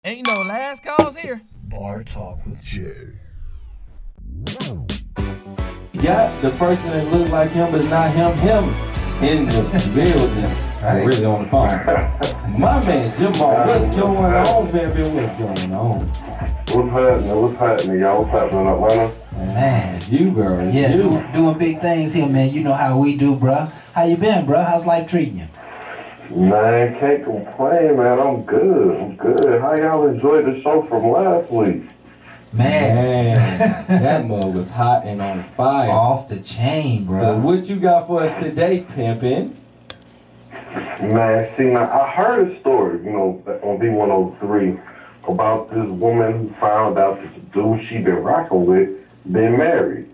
Ain't no last calls here. Bar Talk with Jay. Got the person that looks like him but not him in the building. Right. Really on the phone. My man, Jamal, what's going on, baby? What's going on? What's happening, y'all? What's happening in Atlanta? Man, it's you, girl. It's yeah, you. Doing big things here, man. You know how we do, bruh. How you been, bruh? How's life treating you? Man, can't complain, man. I'm good. How y'all enjoyed the show from last week? Man, that mug was hot and on fire. Off the chain, bruh. So what you got for us today, pimpin'? Man, see, now, I heard a story, on B103 about this woman who found out that the dude she been rocking with been married.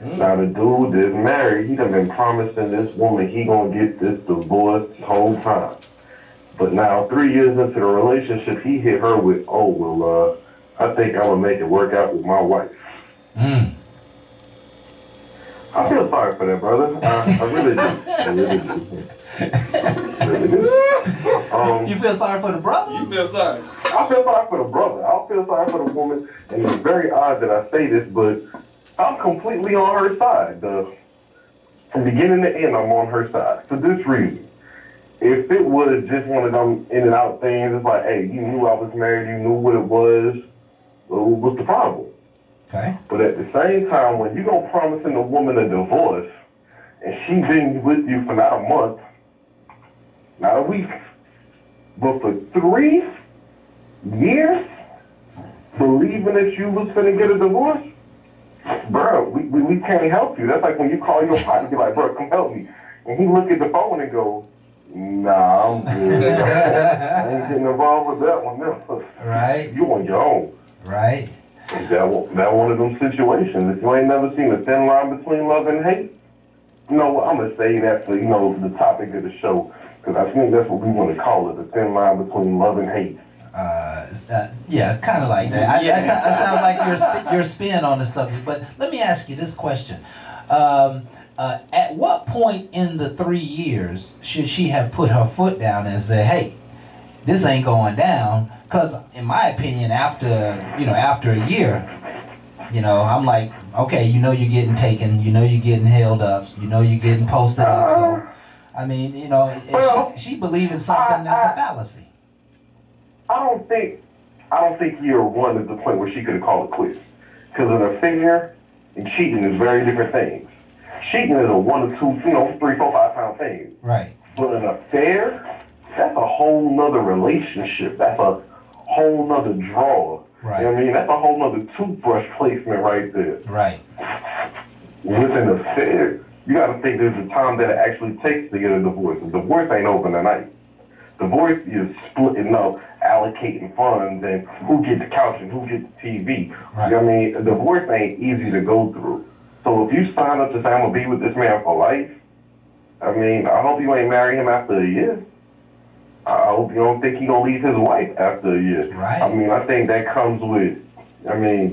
Now, the dude is married. He done been promising this woman he gonna get this divorce the whole time. But now, 3 years into the relationship, he hit her with, I think I'm gonna make it work out with my wife. I feel sorry for that, brother. I really do. You feel sorry for the brother? You feel sorry? I feel sorry for the brother. I feel sorry for the woman. And it's very odd that I say this, but I'm completely on her side. From beginning to end, I'm on her side. For this reason. If it was just one of them in and out things, it's like, hey, you knew I was married, you knew what it was, what's the problem? Okay. But at the same time, when you go promising a woman a divorce, and she been with you for not a month, not a week, but for 3 years, believing that you was finna get a divorce, bro, we can't help you. That's like when you call your partner, you're like, bro, come help me. And he look at the phone and go, nah, I'm good. I ain't getting involved with that one. No. Right. You on your own. Right. That one of them situations. If you ain't never seen a thin line between love and hate, I'm going to say that for, the topic of the show. Because I think that's what we want to call it, the thin line between love and hate. Yeah, kind of like that. That sounds like your spin on the subject. But let me ask you this question. At what point in the 3 years should she have put her foot down and say, hey, this ain't going down? Because in my opinion, after a year, I'm like, okay, you're getting taken, you're getting held up, you're getting posted up. So, I mean, she believing something that's a fallacy. I don't think year one is the point where she could have called it quits. Because an affair and cheating is very different things. Cheating is a 1 or 2, 3, 4, 5 pound thing. Right. But an affair, that's a whole nother relationship. That's a whole nother draw. Right. You know what I mean? That's a whole nother toothbrush placement right there. Right. With an affair, you got to think there's a time that it actually takes to get a divorce. A divorce ain't overnight. Divorce is splitting up, allocating funds, and who gets the couch and who gets the TV. Right. You know what I mean? A divorce ain't easy to go through. So if you sign up to say, I'm going to be with this man for life, I mean, I hope you ain't marry him after a year. I hope you don't think he going to leave his wife after a year. Right. I mean, I think that comes with,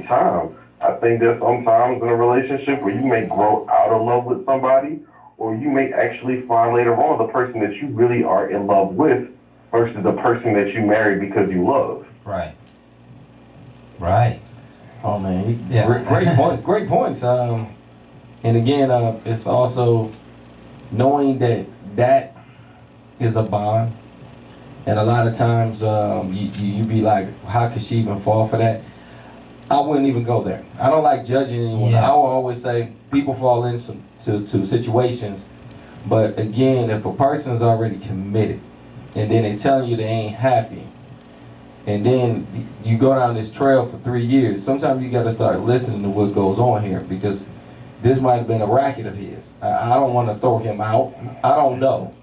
time. I think there's sometimes in a relationship where you may grow out of love with somebody, or you may actually find later on the person that you really are in love with versus the person that you married because you love. Right. Right. Oh man, Yeah. Great points. And again, it's also knowing that is a bond, and a lot of times you be like, how could she even fall for that? I wouldn't even go there. I don't like judging anyone. Yeah. I will always say people fall into situations, but again, if a person's already committed, and then they telling you they ain't happy, and then you go down this trail for 3 years, sometimes you got to start listening to what goes on here, because this might have been a racket of his. I don't want to throw him out. I don't know.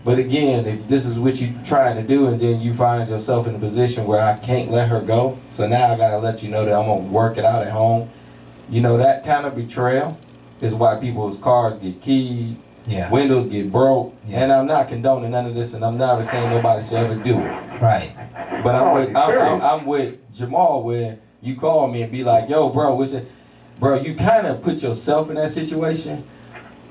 But again, if this is what you're trying to do, and then you find yourself in a position where I can't let her go, so now I got to let you know that I'm going to work it out at home. That kind of betrayal is why people's cars get keyed, Yeah. windows get broke, Yeah. and I'm not condoning none of this, and I'm never saying nobody should ever do it. Right. But I'm with Jamal where you call me and be like, yo, bro, you kind of put yourself in that situation.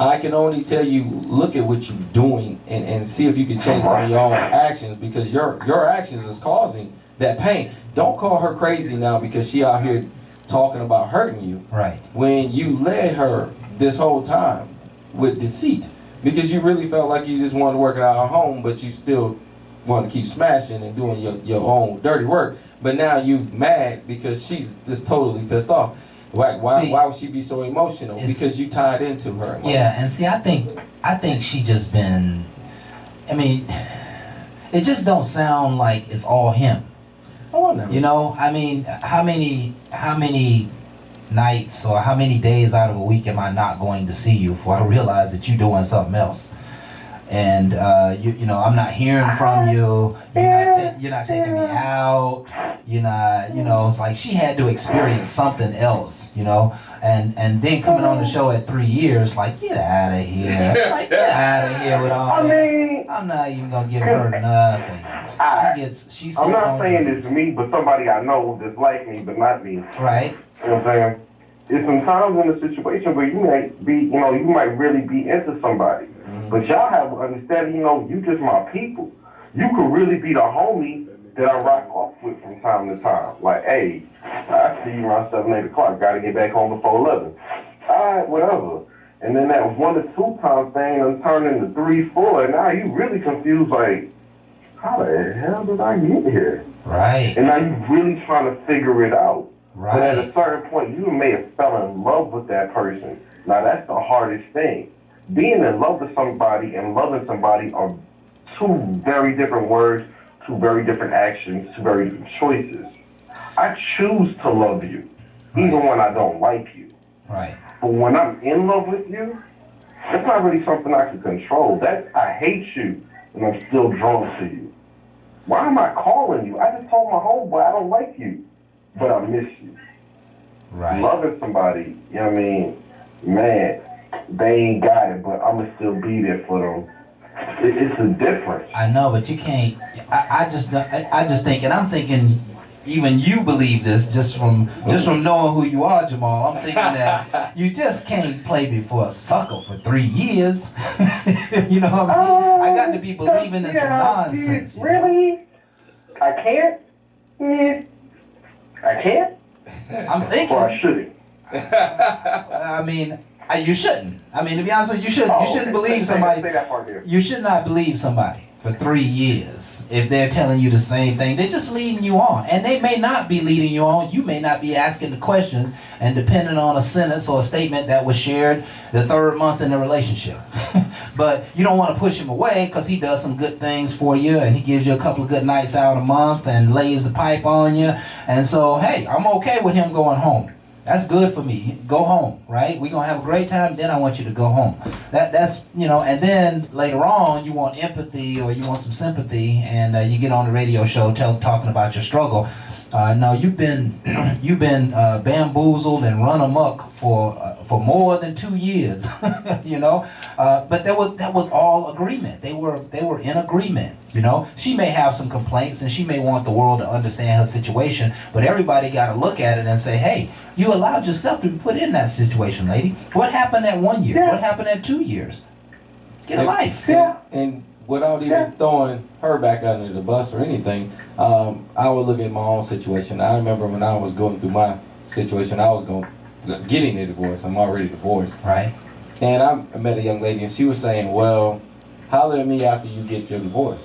I can only tell you, look at what you're doing and see if you can change some of your own actions, because your actions is causing that pain. Don't call her crazy now because she out here talking about hurting you. Right. When you led her this whole time with deceit, because you really felt like you just wanted to work it out at home, but you still want to keep smashing and doing your own dirty work. But now you mad because she's just totally pissed off. Why would she be so emotional? Because you tied into her emotion. Yeah, and see, I think she just been. I mean, it just don't sound like it's all him. Oh, I never. You know, I mean, how many nights or how many days out of a week am I not going to see you before I realize that you're doing something else? And you know, I'm not hearing from you. You're not taking me out. You're not, you know. It's like she had to experience something else, you know. And then coming on the show at 3 years, like, get out of here. Like, get out of here with all that. I'm not even gonna give her nothing. She's. I'm not saying it's me, but somebody I know that's like me, but not me. Right. You know what I'm saying? It's sometimes in a situation where you might be, you know, you might really be into somebody. But y'all have to understand, you know, you just my people. You could really be the homie that I rock off with from time to time. Like, hey, I see you around 7, 8 o'clock. Got to get back home before 11. All right, whatever. And then that 1 to 2 time thing and turned into 3, 4. And now you really confused, like, how the hell did I get here? Right. And now you really trying to figure it out. Right. But at a certain point, you may have fell in love with that person. Now, that's the hardest thing. Being in love with somebody and loving somebody are two very different words, two very different actions, two very different choices. I choose to love you, even when I don't like you. Right. But when I'm in love with you, that's not really something I can control. I hate you, and I'm still drawn to you. Why am I calling you? I just told my homeboy I don't like you, but I miss you. Right. Loving somebody, you know what I mean? Man, they ain't got it, but I'm going to still be there for them. It's a difference. I know, but you can't. I just think, and I'm thinking, even you believe this just from knowing who you are, Jamal. I'm thinking that you just can't play me for a sucker for 3 years. You know what I mean? I got to be believing in some nonsense. Really? I can't? I can't? I'm thinking. Or I shouldn't? I mean, you shouldn't. I mean, to be honest with you, you shouldn't believe somebody. Say that part here. You should not believe somebody for 3 years if they're telling you the same thing. They're just leading you on, and they may not be leading you on. You may not be asking the questions, and depending on a sentence or a statement that was shared the 3rd month in the relationship. But you don't want to push him away because he does some good things for you, and he gives you a couple of good nights out a month and lays the pipe on you. And so, hey, I'm okay with him going home. That's good for me. Go home, right? We're going to have a great time, then I want you to go home. That's, you know, and then later on, you want empathy or you want some sympathy, and you get on the radio show talking about your struggle. No, you've been bamboozled and run amok for more than 2 years, you know. But that was all agreement. They were in agreement, you know. She may have some complaints and she may want the world to understand her situation, but everybody got to look at it and say, hey, you allowed yourself to be put in that situation, lady. What happened at 1 year? Yeah. What happened at 2 years? Get a life. Yeah. And without even throwing her back under the bus or anything, I would look at my own situation. I remember when I was going through my situation, I was getting a divorce. I'm already divorced. Right. And I met a young lady, and she was saying, well, holler at me after you get your divorce.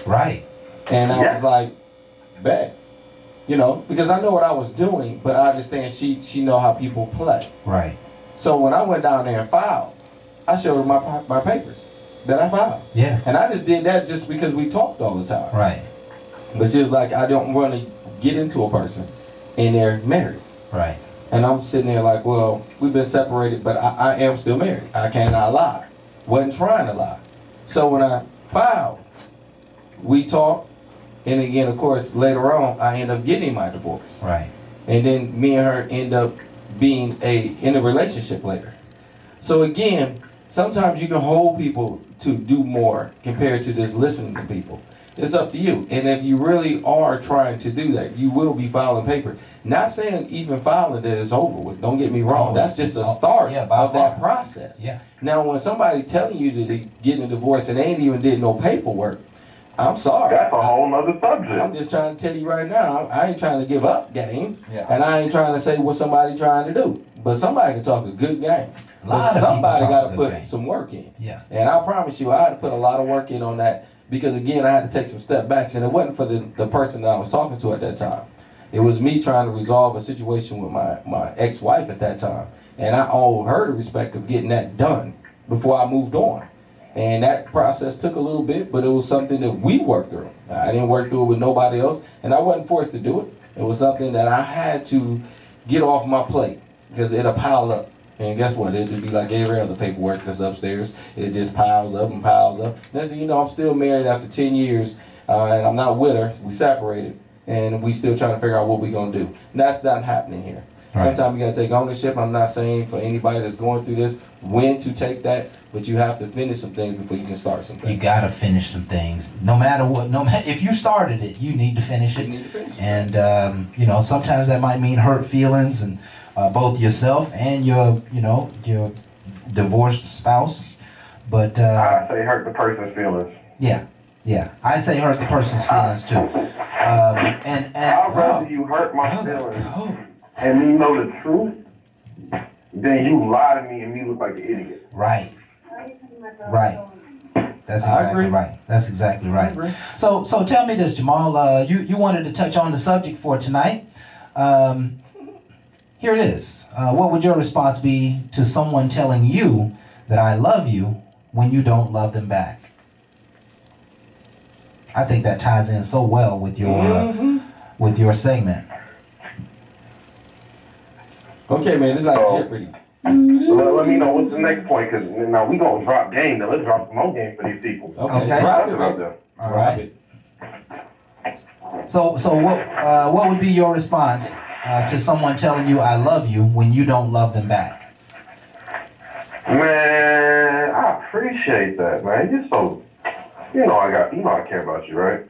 Right. And I was like, bet. You know, because I know what I was doing, but I understand she know how people play. Right. So when I went down there and filed, I showed her my papers that I filed. Yeah. And I just did that just because we talked all the time. Right. But she was like, I don't want to get into a person and they're married. Right. And I'm sitting there like, well, we've been separated, but I am still married. I cannot lie. Wasn't trying to lie. So when I filed, we talked. And again, of course, later on, I end up getting my divorce. Right. And then me and her end up being in a relationship later. So again, sometimes you can hold people to do more compared to just listening to people. It's up to you. And if you really are trying to do that, you will be filing papers. Not saying even filing that it's over with. Don't get me wrong. That's just a start of that process. Yeah. Now, when somebody telling you that they're getting a divorce and they ain't even did no paperwork, I'm sorry. That's a whole nother I'm subject. just trying to tell you right now, I ain't trying to give up game, Yeah. and I ain't trying to say what somebody trying to do. But somebody can talk a good game. A lot But of somebody people got talk to a put good game. some work in. Yeah. And I promise you, I had to put a lot of work in on that because, again, I had to take some step backs. And it wasn't for the person that I was talking to at that time. It was me trying to resolve a situation with my ex-wife at that time. And I owe her the respect of getting that done before I moved on. And that process took a little bit, but it was something that we worked through. I didn't work through it with nobody else, and I wasn't forced to do it. It was something that I had to get off my plate because it'll pile up. And guess what? It'll just be like every other paperwork that's upstairs. It just piles up and piles up. Next thing you know, I'm still married after 10 years, and I'm not with her. We separated, and we still trying to figure out what we're going to do. And that's not happening here. Right. Sometimes you got to take ownership. I'm not saying for anybody that's going through this when to take that, but you have to finish some things before you can start some You things. gotta finish some things. No matter what, no matter if you started it, you need to finish You it. need to finish it. And you know, sometimes that might mean hurt feelings, and both yourself and your divorced spouse. But I say hurt the person's feelings. yeah, I say hurt the person's feelings too. And I'd rather you hurt my feelings and me know the truth than you lie to me and me look like an idiot. right. That's I exactly agree. right. That's exactly I right. agree. So tell me this, Jamal. You wanted to touch on the subject for tonight. Here it is. What would your response be to someone telling you that I love you when you don't love them back? I think that ties in so well with your segment. Okay, man, it's like So- Jeopardy. Let me know what's the next point, because now we gonna drop game. Now let's drop some more game for these people. Okay, Okay. drop it, Out man. there. All Drop right. it. So what would be your response to someone telling you I love you when you don't love them back? Man, I appreciate that, man. You're so, I care about you, right?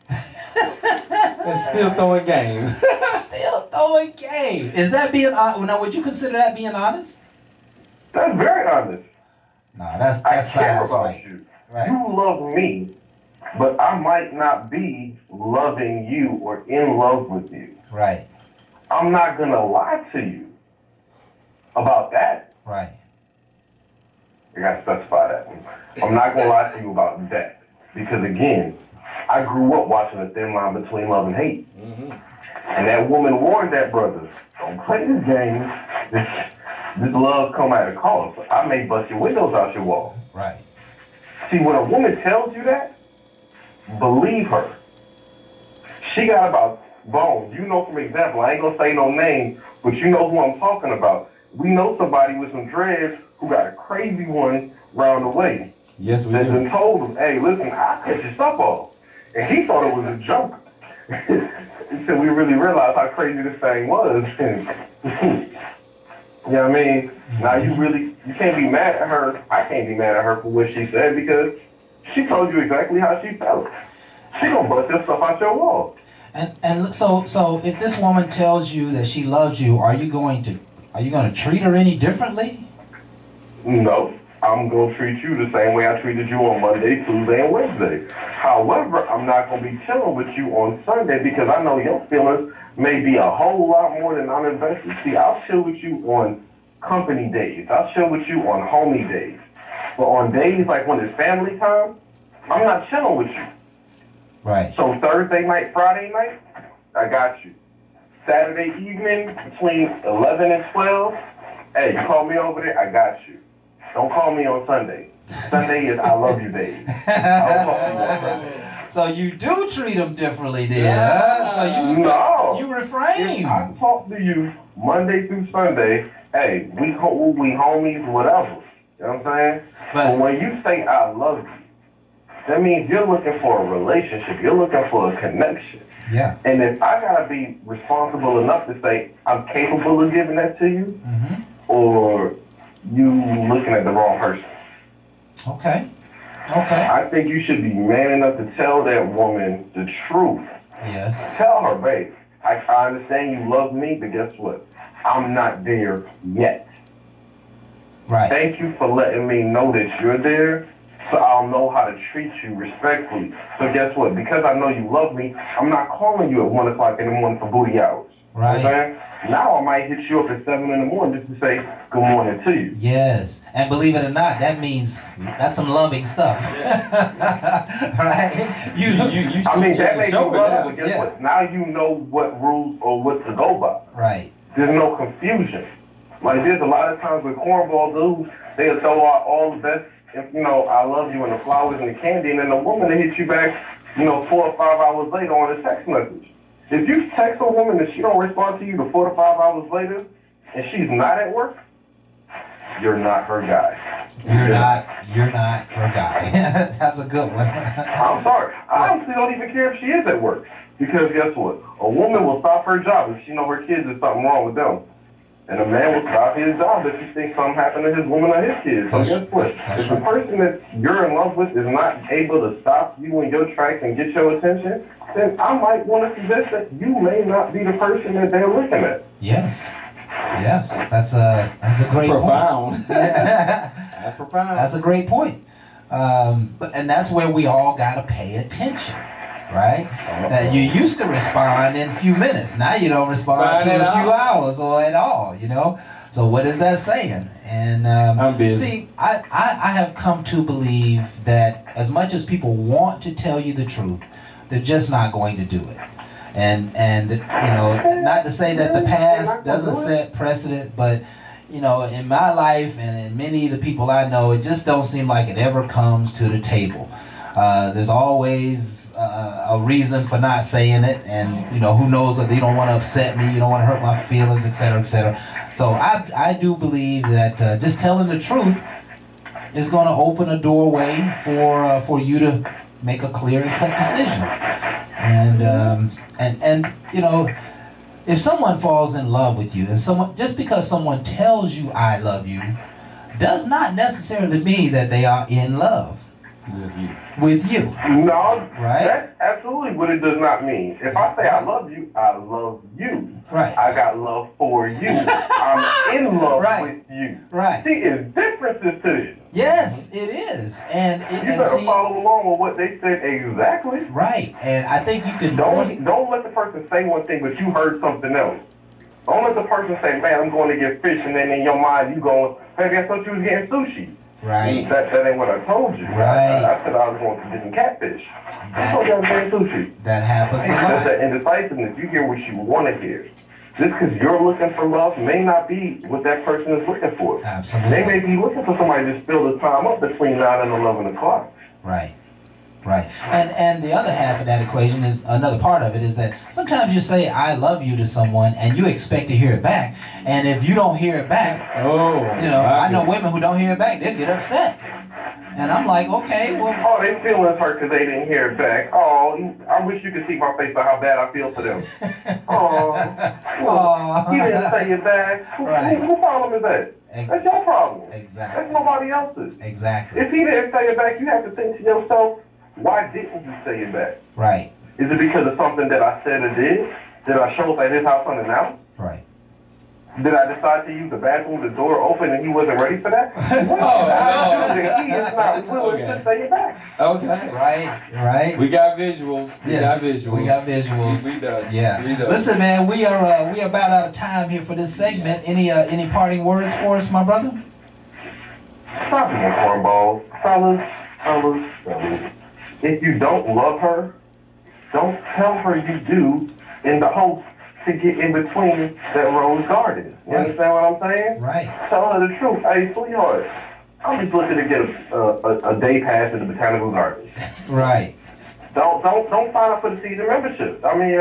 And still throwing game. Still throwing game. Is that being honest? Now, would you consider that being honest? That's very honest. No, that's I care science, about right? you. Right. You love me, but I might not be loving you or in love with you. Right. I'm not gonna lie to you about that. Right. I gotta specify that. I'm not gonna lie to you about that. Because again, I grew up watching a thin line between love and hate. Mm-hmm. And that woman warned that brother, don't play this game. This love come at a cost. I may bust your windows out your wall. Right. See, when a woman tells you that, believe her. She got about bones. You know, from example, I ain't gonna say no name, but you know who I'm talking about. We know somebody with some dreads who got a crazy one round the way. Yes, we That do. done told him, hey, listen, I'll cut your stuff off. And he thought it was a joke. Until we really realized how crazy this thing was. You know what I mean? Now you can't be mad at her. I can't be mad at her for what she said because she told you exactly how she felt. She gonna bust your stuff out your wall. And so if this woman tells you that she loves you, are you going to treat her any differently? No, I'm gonna treat you the same way I treated you on Monday, Tuesday, and Wednesday. However, I'm not gonna be chilling with you on Sunday because I know your feelings may be a whole lot more than I'm invested. See, I'll chill with you on company days. I'll chill with you on homie days. But on days like when it's family time, I'm not chilling with you. Right. So Thursday night, Friday night, I got you. Saturday evening between 11 and 12, hey, you call me over there, I got you. Don't call me on Sunday. Sunday is I love you, babe. I'll talk to you on Sunday. So you do treat them differently then, huh? So No. you If refrain. I talk to you Monday through Sunday, hey, we homies, whatever. You know what I'm saying? But when you say I love you, that means you're looking for a relationship. You're looking for a connection. Yeah. And if I gotta be responsible enough to say I'm capable of giving that to you, Mm-hmm. or you looking at the wrong person, Okay. Okay. I think you should be man enough to tell that woman the truth. Yes. Tell her, babe, I understand you love me, but guess what? I'm not there yet. Right. Thank you for letting me know that you're there. So I'll know how to treat you respectfully. So guess what? Because I know you love me, I'm not calling you at 1 o'clock in the morning for booty hours. Right. You know what I'm saying? Now I might hit you up at 7 in the morning just to say good morning to you. Yes, and believe it or not, that means that's some loving stuff. Right? I mean, that makes you love, but guess Yeah. what? Now you know what rules or what to go by. Right. There's no confusion. Like, there's a lot of times with cornball dudes, they'll throw out all the best, you know, I love you and the flowers and the candy, and then the woman will hit you back, you know, 4 or 5 hours later on a text message. If you text a woman and she don't respond to you to 4 to 5 hours later, and she's not at work, you're not her guy. You're not her guy. That's a good one. I'm sorry. I honestly don't even care if she is at work. Because guess what? A woman will stop her job if she know her kids is something wrong with them. And a man will stop his job if he thinks something happened to his woman or his kids. So guess what? If the person that you're in love with is not able to stop you in your tracks and get your attention, then I might want to suggest that you may not be the person that they're looking at. Yes. Yes. That's a great Profound. point. Yeah. That's profound. That's a great point. And that's where we all got to pay attention, right? Now, you used to respond in a few minutes. Now you don't respond to a few hours or at all, you know? So what is that saying? And I'm busy. see, I have come to believe that as much as people want to tell you the truth, they're just not going to do it. And you know, not to say that the past doesn't set precedent, but you know, in my life and in many of the people I know, it just don't seem like it ever comes to the table. There's always a reason for not saying it, and you know, who knows if they don't want to upset me, you don't want to hurt my feelings, etc., etc. So I do believe that just telling the truth is going to open a doorway for you to make a clear and cut decision. And you know, if someone falls in love with you, and someone just because someone tells you I love you, does not necessarily mean that they are in love with you. No, Right. That's absolutely what it does not mean. If I say I love you, I love you. Right. I got love for you. I'm in love Right. with you. Right. See, it's differences to this. Yes, it is. And You better follow along with what they said exactly. right. And I think you can Don't let the person say one thing, but you heard something else. Don't let the person say, man, I'm going to get fish, and then in your mind you going, hey, I thought you was getting sushi. right. That ain't what I told you. Right. I said I was going to get some catfish. I told you I was getting sushi. That happens a That's lot. that indecisiveness. You hear what you want to hear. Just because you're looking for love may not be what that person is looking for. Absolutely. They may be looking for somebody to spill the time up between 9 and 11 o'clock. Right. Right. And the other half of that equation is another part of it is that sometimes you say I love you to someone and you expect to hear it back. And if you don't hear it back, you know, I know women who don't hear it back, they'll get upset. And I'm like, okay, well. Oh, they feelings hurt because they didn't hear it back. Oh, I wish you could see my face for how bad I feel for them. Oh, he didn't say it back. Whose problem is that? That's your problem. Exactly. That's nobody else's. Exactly. If he didn't say it back, you have to think to yourself, why didn't you say it back? Right. Is it because of something that I said or did? Did I show up at his house unannounced? Right. Did I decide to use the bathroom, the door open, and he wasn't ready for that? no. He is not willing to say it back. Okay. Right. We got visuals. We Yes, got visuals. we got visuals. We done. Yeah. We done. Listen, man, we are about out of time here for this segment. Any parting words for us, my brother? Stop being cornballs. Fellas. If you don't love her, don't tell her you do in the hopes to get in between that rose garden. You understand what I'm saying? Right. Tell her the truth. Hey, sweetheart, I'm just looking to get a day pass in the botanical garden. Right. Don't sign up for the season membership. I mean,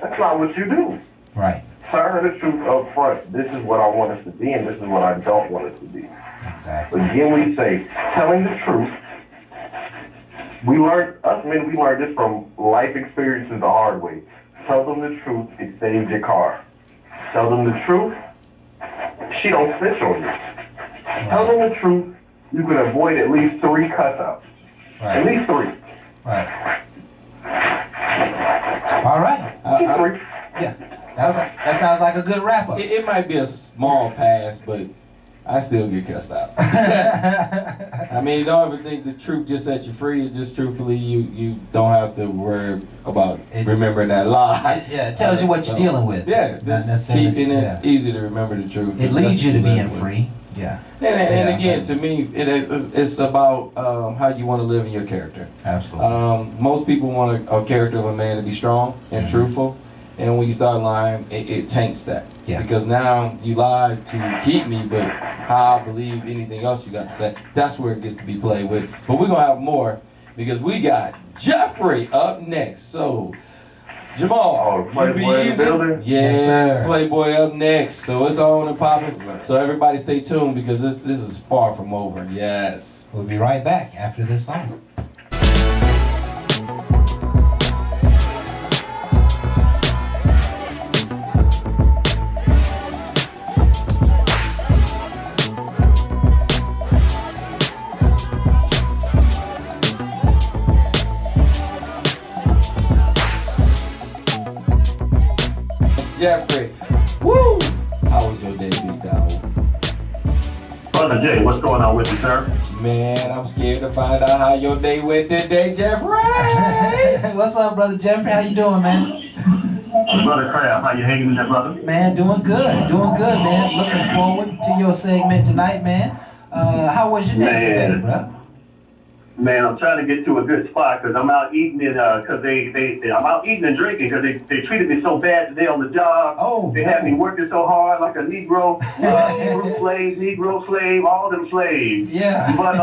that's not what you do. Right. Tell her the truth up front. This is what I want us to be, and this is what I don't want us to be. Exactly. Again, we say, telling the truth. We learned this from life experiences the hard way. Tell them the truth, it saves your car. Tell them the truth, she don't snitch on you. Tell them the truth, you can avoid at least 3 cuss-outs. Right. At least 3. Right. All right. At least 3. Yeah. That sounds like a good wrap up. It might be a small pass, but I still get cussed out. I mean, you don't ever think the truth just set you free. It's just truthfully, you don't have to worry about remembering that lie. Yeah, it tells you what you're dealing with. Yeah, just keeping it's easy to remember the truth. It leads you to being free. Yeah. And again, to me, it's about how you want to live in your character. Absolutely. Most people want a character of a man to be strong and truthful. And when you start lying, it taints that. Yeah. Because now you lied to keep me, but how I believe anything else you got to say, that's where it gets to be played with. But we're going to have more because we got Jeffrey up next. So, Jamal, Playboy in the building? Yeah, Yes, sir. Playboy up next. So it's on and popping. So everybody stay tuned because this is far from over. Yes. We'll be right back after this song. Jeffrey, woo! How was your day, big dog? Brother Jay, what's going on with you, sir? Man, I'm scared to find out how your day went today, Jeffrey. What's up, Brother Jeffrey? How you doing, man? Brother Crab, how you hanging in there, brother? Man, doing good, man. Looking forward to your segment tonight, man. How was your day today, bro? Man, I'm trying to get to a good spot because I'm out eating and I'm out eating and drinking because they treated me so bad today on the job. Oh, they had me working so hard like a Negro, Negro slave, all them slaves. Yeah. But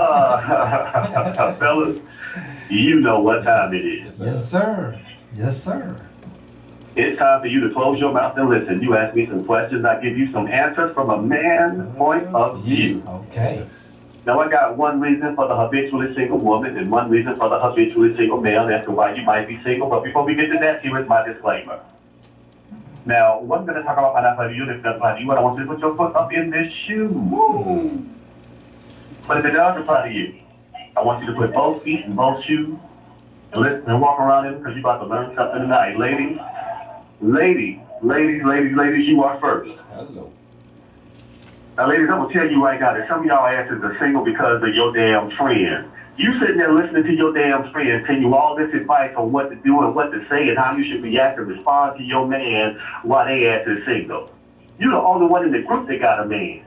fellas, you know what time it is. Yes, sir. Yes, sir. It's time for you to close your mouth and listen. You ask me some questions, I give you some answers from a man's point of view. Okay. Now, I got one reason for the habitually single woman and one reason for the habitually single male as to why you might be single. But before we get to that, here is my disclaimer. Now, what I'm going to talk about might not apply to you, if it doesn't apply to you, but I want you to put your foot up in this shoe. Woo. But if it does apply to you, I want you to put both feet in both shoes and listen and walk around in because you're about to learn something tonight. Ladies, you are first. Hello. Now, ladies, I'm going to tell you right now that some of y'all asses are single because of your damn friend. You sitting there listening to your damn friend tell you all this advice on what to do and what to say and how you should react and respond to your man while they ass is single. You're the only one in the group that got a man.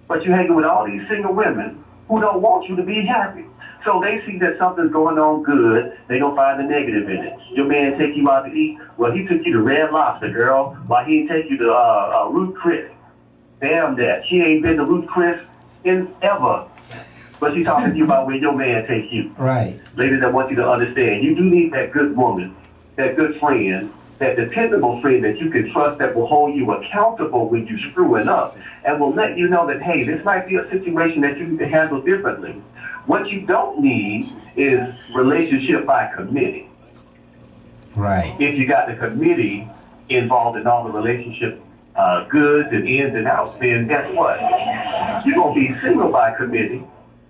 But you're hanging with all these single women who don't want you to be happy. So they see that something's going on good, they gonna find the negative in it. Your man take you out to eat, well, he took you to Red Lobster, girl, while he didn't take you to Ruth Chris. Damn that. She ain't been to Ruth Chris in ever. But she's talking to you about where your man takes you. Right. Ladies, I want you to understand, you do need that good woman, that good friend, that dependable friend that you can trust that will hold you accountable when you screwing up and will let you know that, hey, this might be a situation that you need to handle differently. What you don't need is relationship by committee. Right. If you got the committee involved in all the relationship goods and ins and outs, then guess what? You're going to be single by committee,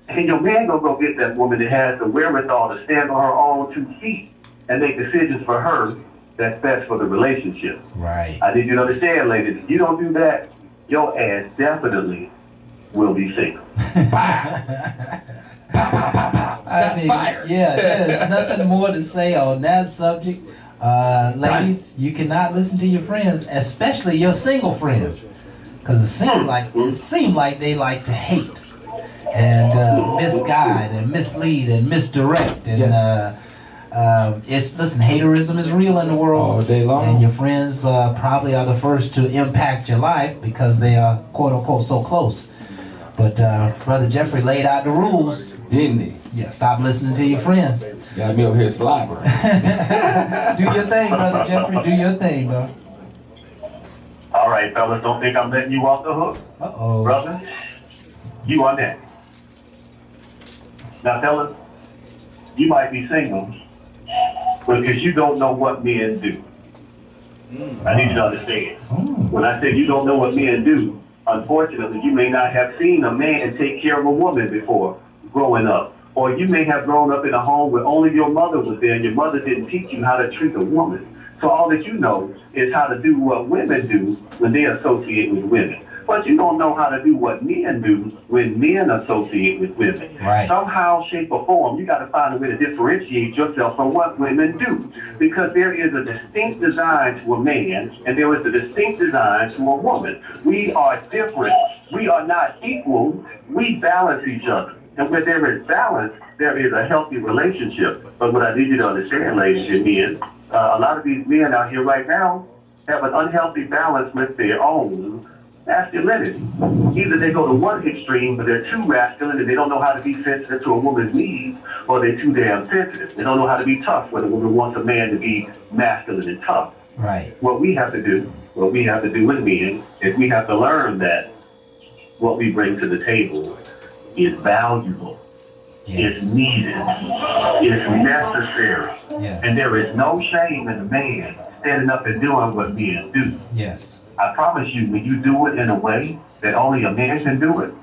and your man going to go get that woman that has the wherewithal to stand on her own 2 feet and make decisions for her that's best for the relationship. Right. I need you to understand, ladies, if you don't do that, your ass definitely will be single. I mean, yeah, there's nothing more to say on that subject. Ladies, you cannot listen to your friends, especially your single friends, because it seems like they like to hate and misguide and mislead and misdirect and listen, haterism is real in the world all day long, and your friends probably are the first to impact your life because they are quote unquote so close. But Brother Jeffrey laid out the rules. Didn't he? Yeah, stop listening to your friends. Got me over here slobbering. Do your thing, Brother Jeffrey. Do your thing, bro. All right, fellas, don't think I'm letting you off the hook. Uh-oh. Brother, you on that. Now, fellas, you might be single because you don't know what men do. I need you to understand. When I say you don't know what men do, unfortunately, you may not have seen a man take care of a woman before growing up. Or you may have grown up in a home where only your mother was there and your mother didn't teach you how to treat a woman. So all that you know is how to do what women do when they associate with women. But you don't know how to do what men do when men associate with women. Right. Somehow, shape, or form, you got to find a way to differentiate yourself from what women do. Because there is a distinct design to a man, and there is a distinct design to a woman. We are different. We are not equal. We balance each other. And where there is balance, there is a healthy relationship. But what I need you to understand, ladies and men, a lot of these men out here right now have an unhealthy balance with their own masculinity. Either they go to one extreme, but they're too masculine and they don't know how to be sensitive to a woman's needs, or they're too damn sensitive. They don't know how to be tough when a woman wants a man to be masculine and tough. Right. What we have to do with men, is we have to learn that what we bring to the table is valuable, Yes. is needed, is necessary. Yes. And there is no shame in a man standing up and doing what men do. Yes. I promise you, when you do it in a way that only a man can do it,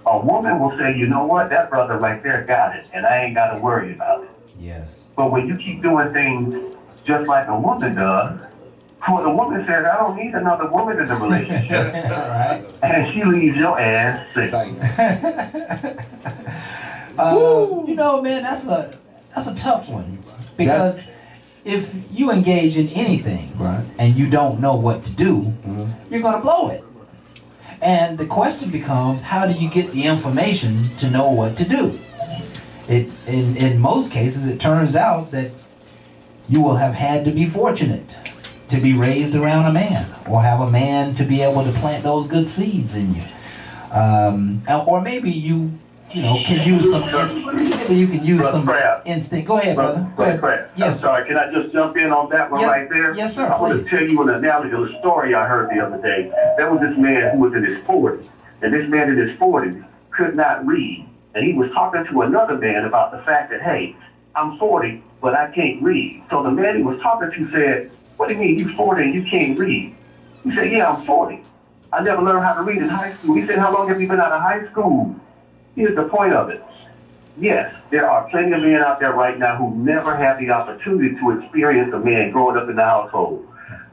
a woman will say, you know what, that brother right there got it, and I ain't got to worry about it. Yes. But when you keep doing things just like a woman does, well, the woman says, I don't need another woman in the relationship. Right. And she leaves your ass sick. You know, man, that's a tough one, because if you engage in anything Right. and you don't know what to do, you're gonna blow it. And the question becomes, how do you get the information to know what to do? In most cases, it turns out that you will have had to be fortunate to be raised around a man, or have a man to be able to plant those good seeds in you. Or maybe you can use some. Maybe you can use some instinct. Go ahead, brother. Go ahead. I'm Yes. sorry, can I just jump in on that one Yeah. right there? Yes, sir, I want please. to tell you an analogy of a story I heard the other day. There was this man who was in his 40s, and this man in his 40s could not read. And he was talking to another man about the fact that, hey, I'm 40, but I can't read. So the man he was talking to said, what do you mean, you 40 and you can't read? He said, yeah, I'm 40. I never learned how to read in high school. He said, how long have you been out of high school? Here's the point of it. Yes, there are plenty of men out there right now who never had the opportunity to experience a man growing up in the household.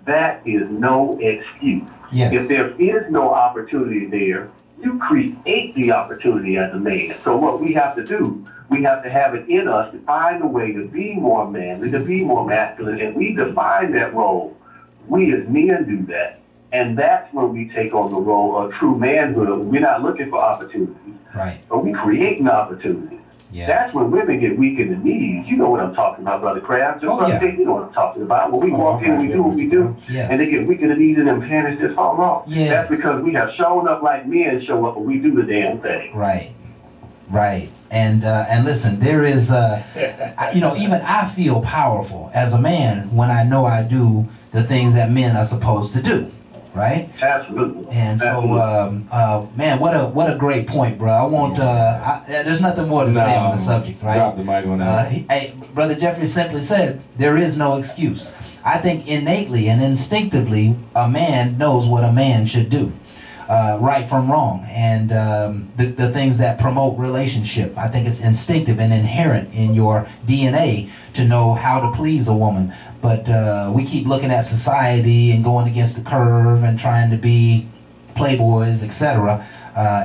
That is no excuse. Yes. If there is no opportunity there, you create the opportunity as a man. So what we have to do, we have to have it in us to find a way to be more manly, to be more masculine, and we define that role. We as men do that. And that's when we take on the role of true manhood. We're not looking for opportunities, Right. but we creating opportunities. Yes. That's when women get weak in the knees. You know what I'm talking about, Brother Kraft. Just Brother yeah. Dave, you know what I'm talking about. When we walk in, we do what we do, Yes. and they get weak in the knees and them panties just fall off. Yes. That's because we have shown up like men show up, and we do the damn thing. Right. Right. And listen, there is, even I feel powerful as a man when I know I do the things that men are supposed to do. Right. Absolutely. And so, Absolutely. man, what a great point, bro. I won't. There's nothing more to say on the subject, right? Drop the mic on that. Hey, Brother Jeffrey simply said there is no excuse. I think innately and instinctively, a man knows what a man should do, right from wrong, and the things that promote relationship. I think it's instinctive and inherent in your DNA to know how to please a woman. But we keep looking at society and going against the curve and trying to be playboys, etc.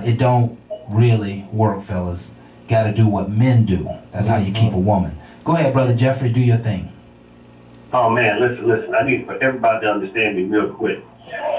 It don't really work, fellas. Got to do what men do. That's how you keep a woman. Go ahead, Brother Jeffrey, do your thing. Oh man, listen. I need for everybody to understand me real quick.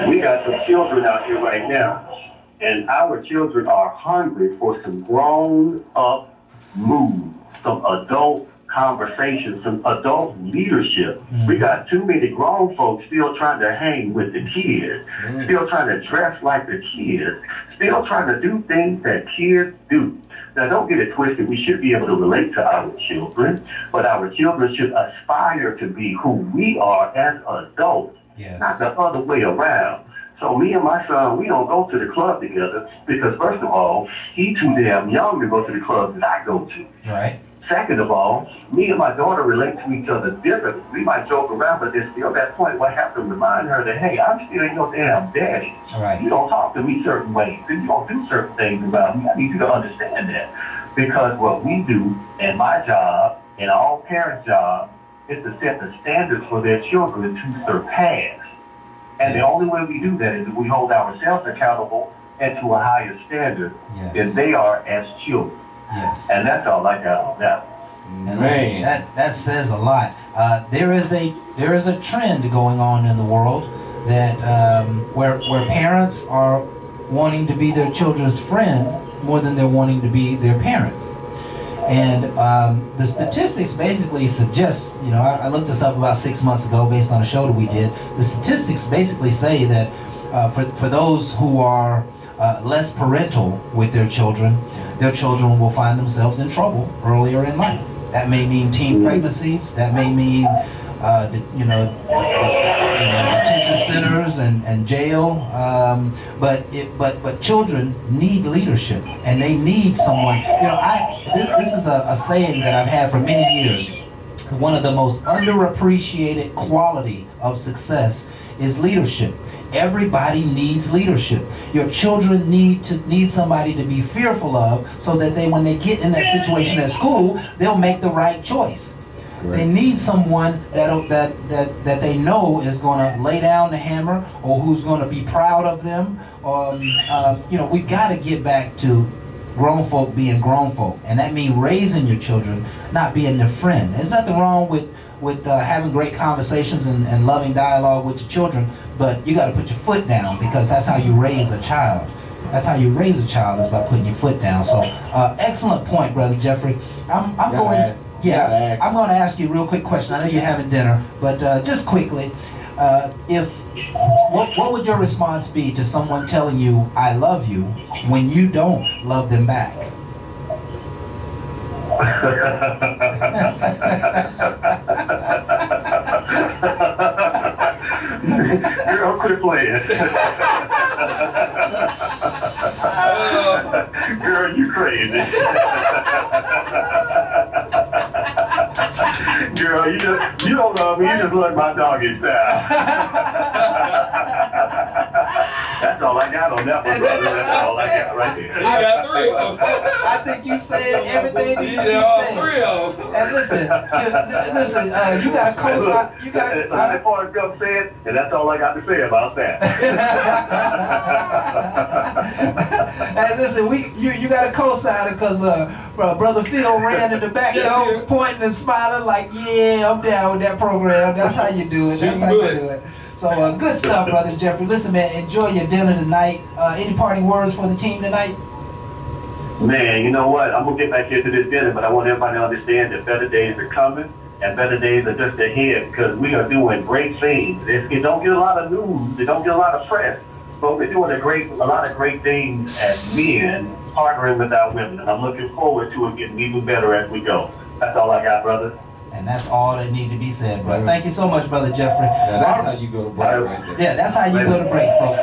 We got some children out here right now, and our children are hungry for some grown-up moves, some adult conversation, some adult leadership. We got too many grown folks still trying to hang with the kids, still trying to dress like the kids, still trying to do things that kids do. Now, don't get it twisted. We should be able to relate to our children, but our children should aspire to be who we are as adults, Yes. not the other way around. So me and my son, we don't go to the club together because, first of all, he's too damn young to go to the club that I go to. Right. Second of all, me and my daughter relate to each other differently. We might joke around, but there's still that point where I have to remind her that, hey, I'm still your damn daddy. Right. You don't talk to me certain ways, and you don't do certain things about me. I need you to understand that. Because what we do, and my job, and all parents' job, is to set the standards for their children to surpass. And the only way we do that is if we hold ourselves accountable and to a higher standard than they are as children. Yes. And that's all I got on that. And listen, that says a lot. There is a trend going on in the world that where parents are wanting to be their children's friend more than they're wanting to be their parents. And the statistics basically suggest, you know, I looked this up about 6 months ago based on a show that we did. The statistics basically say that for those who are less parental with their children will find themselves in trouble earlier in life. That may mean teen pregnancies. That may mean, detention centers and jail. But children need leadership, and they need someone. You know, this is a saying that I've had for many years. One of the most underappreciated quality of success is leadership. Everybody needs leadership. Your children need somebody to be fearful of, so that when they get in that situation at school, they'll make the right choice. Right. They need someone that they know is going to lay down the hammer, or who's going to be proud of them. We've got to get back to grown folk being grown folk, and that means raising your children, not being their friend. There's nothing wrong with having great conversations and loving dialogue with your children, but you got to put your foot down, because that's how you raise a child. That's how you raise a child, is by putting your foot down. So, excellent point, Brother Jeffrey. I'm going to ask you a real quick question. I know you're having dinner, but just quickly, what would your response be to someone telling you, "I love you," when you don't love them back? Girl, quit playing. Girl, you crazy. Girl, you don't love me, you just love my doggy style. That's all I got on that one, brother. That's all I got right there. You got 3 of them. I think you said everything that you said. All 3 of them. And listen, you got a co-sign. You got a Forrest Gump said, and that's all I got to say about that. And listen, you got a co-signer, because Brother Phil ran in the back door pointing and smiling like, yeah, I'm down with that program. That's how you do it. That's how you do it. So good stuff, Brother Jeffrey. Listen, man, enjoy your dinner tonight. Any parting words for the team tonight? Man, you know what? I'm going to get back here to this dinner, but I want everybody to understand that better days are coming, and better days are just ahead, because we are doing great things. It don't get a lot of news. It don't get a lot of press. But we're doing a lot of great things as men partnering with our women, and I'm looking forward to it getting even better as we go. That's all I got, brother. And that's all that need to be said, brother. Thank you so much, Brother Jeffrey. Yeah, that's how you go to break right there. Yeah, that's how you go to break, folks.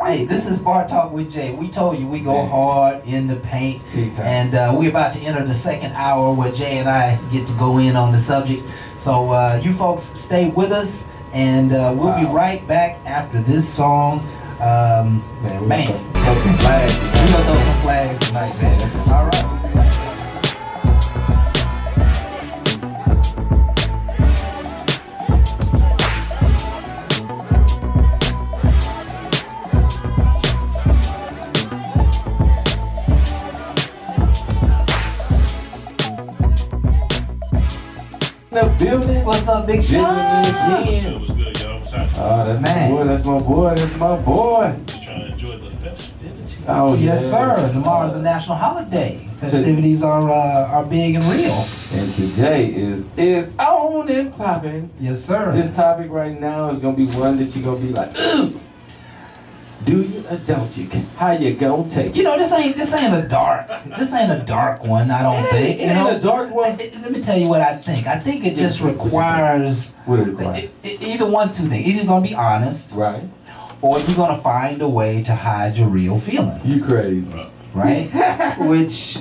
Hey, this is Bar Talk with Jay. We told you we go hard in the paint. And we're about to enter the second hour where Jay and I get to go in on the subject. So you folks stay with us, and we'll be right back after this song. Man. We're going to throw some flags tonight, man. All right. The building. What's up, Big Sean? What's good, y'all? What's happening? Oh, that's my boy. That's my boy. That's my boy. Just trying to enjoy the festivities. Oh, yes, sir. Tomorrow's a national holiday. Festivities are big and real. And today is on and popping. Yes, sir. This topic right now is gonna be one that you're gonna be like, ooh, do you or don't you? How you gonna take it? You know, this ain't a dark one. I don't think. It ain't a dark one. Let me tell you what I think. I think it just requires either one, two things. Either you're gonna be honest, right, or you're gonna find a way to hide your real feelings. You crazy. Right? which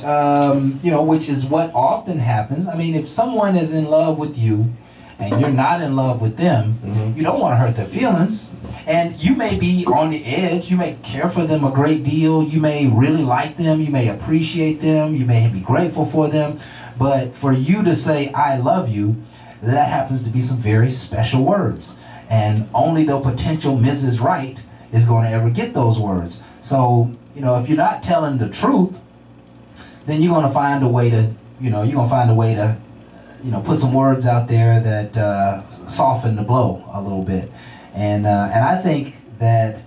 is what often happens. I mean, if someone is in love with you and you're not in love with them, you don't want to hurt their feelings. And you may be on the edge. You may care for them a great deal. You may really like them. You may appreciate them. You may be grateful for them. But for you to say, I love you, that happens to be some very special words. and only the potential Mrs. Right is going to ever get those words. So, you know, if you're not telling the truth, then you're going to find a way to, put some words out there that soften the blow a little bit. And I think that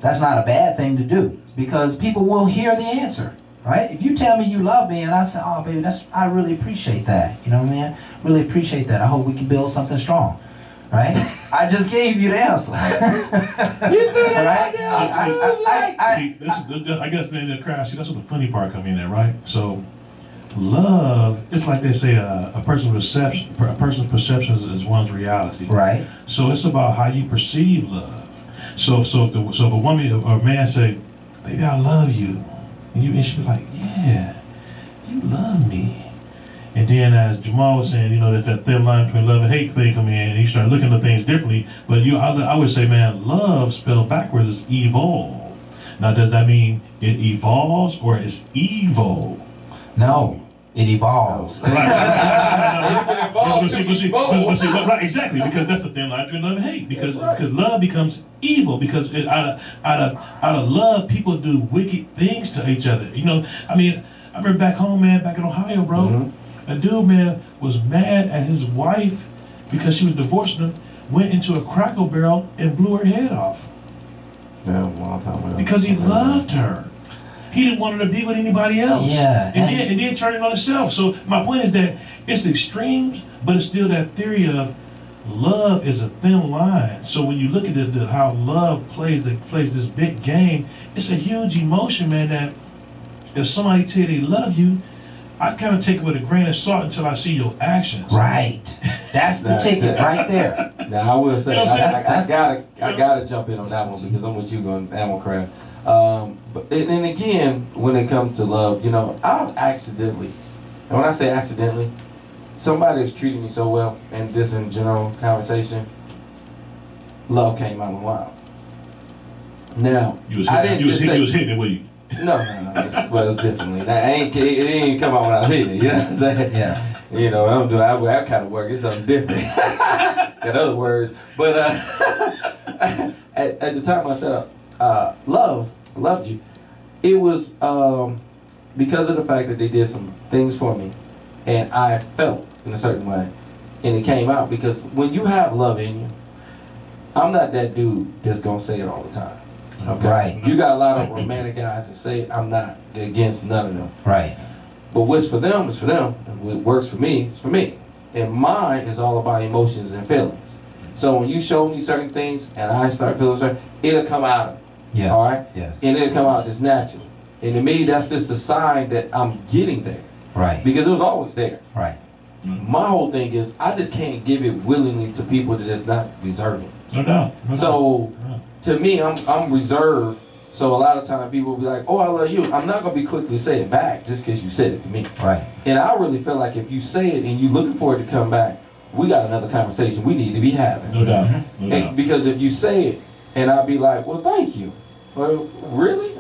that's not a bad thing to do, because people will hear the answer, right? If you tell me you love me and I say, oh, baby, I really appreciate that. You know what I mean? Really appreciate that. I hope we can build something strong, right? I just gave you the answer. Right? See, that's a good. I guess in the crowd, see, that's what the funny part come in there, right? So, love, it's like they say, a person's perception is one's reality. Right. So it's about how you perceive love. So if a woman or a man say, "Baby, I love you," and she be like, "Yeah, you love me." And then, as Jamal was saying, you know, that thin line between love and hate thing come in, and you start looking at things differently. But I would say, man, love spelled backwards is evolve. Now, does that mean it evolves or it's evil? No, it evolves. Right. But see, right, exactly, because that's the thin line between love and hate. Because love becomes evil, because out of love, people do wicked things to each other. You know, I mean, I remember back home, man, back in Ohio, bro. Mm-hmm. A dude, man, was mad at his wife because she was divorcing him, went into a Cracker Barrel and blew her head off. Yeah, a long time ago. Because he loved her. He didn't want her to be with anybody else. Yeah. And then turn it on himself. So my point is that it's the extremes, but it's still that theory of love is a thin line. So when you look at how love plays this big game, it's a huge emotion, man, that if somebody tell you they love you, I kind of take it with a grain of salt until I see your actions. Right. That's the ticket right there. Now I will say, You know what I'm I gotta jump in on that one, because I'm with you on Animal Craft. But and again, when it comes to love, you know, I've accidentally, and when I say accidentally, somebody was treating me so well, and this in general conversation, love came out of the wild. Now, You was hitting it with you. No. It's differently. Now, it didn't come out when I was hitting it. You know what I'm saying? Yeah. You know, I don't do that kind of work. It's something different. Got other words. But at the time I said, loved you, it was because of the fact that they did some things for me, and I felt in a certain way, and it came out because when you have love in you, I'm not that dude that's gonna say it all the time. Okay. Right. You got a lot of romantic guys that say I'm not against none of them. Right. But what's for them is for them. And what works for me is for me. And mine is all about emotions and feelings. So when you show me certain things and I start feeling certain, it'll come out of me. Yes. All right? Yes. And it'll come out just naturally. And to me, that's just a sign that I'm getting there. Right. Because it was always there. Right. My whole thing is I just can't give it willingly to people that is not deserving. No doubt. So to me, I'm reserved. So a lot of times people will be like, "Oh, I love you." I'm not gonna be quick to say it back just because you said it to me. Right. And I really feel like if you say it and you looking for it to come back, we got another conversation we need to be having. No doubt. Mm-hmm. No doubt. Because if you say it and I'll be like, "Well, thank you." Well, really?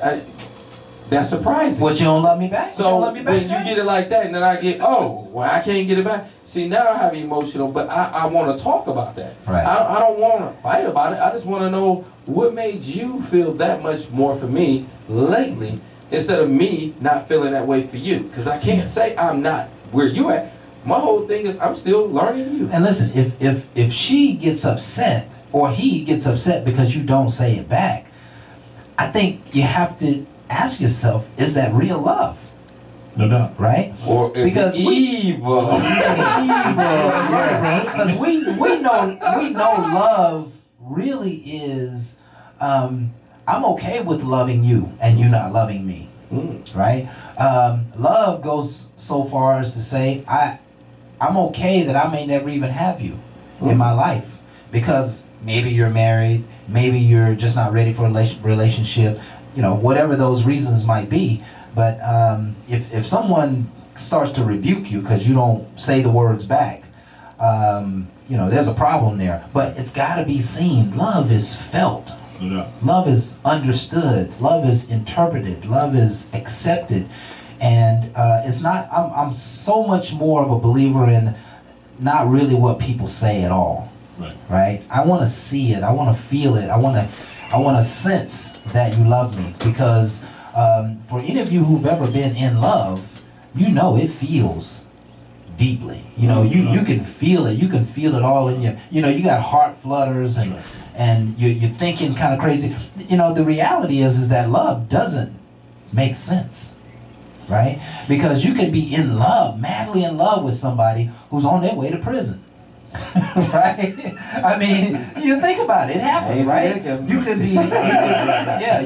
That's surprising. What, you don't love me back? So when you get it like that, and then I get, "Oh, well, I can't get it back." See, now I have emotional, but I want to talk about that. Right. I don't want to fight about it. I just want to know what made you feel that much more for me lately, instead of me not feeling that way for you. Because I can't say I'm not where you at. My whole thing is I'm still learning you. And listen, if she gets upset or he gets upset because you don't say it back, I think you have to ask yourself, is that real love? No doubt. Right? Or is Because it evil? Because we know love really is, I'm okay with loving you and you not loving me. Right? Love goes so far as to say, I'm okay that I may never even have you in my life, because maybe you're married, maybe you're just not ready for a relationship, you know, whatever those reasons might be. But if someone starts to rebuke you because you don't say the words back, you know, there's a problem there. But it's got to be seen. Love is felt. No doubt. Love is understood. Love is interpreted. Love is accepted. And it's not, I'm so much more of a believer in not really what people say at all. Right? I want to see it. I want to feel it. I want to sense that you love me, because for any of you who've ever been in love, you know it feels deeply. You know, you can feel it. You can feel it all in you. You know, you got heart flutters and you're thinking kind of crazy. You know, the reality is that love doesn't make sense, right? Because you can be in love, madly in love with somebody who's on their way to prison. Right? I mean, you think about it. It happens, right? You can be,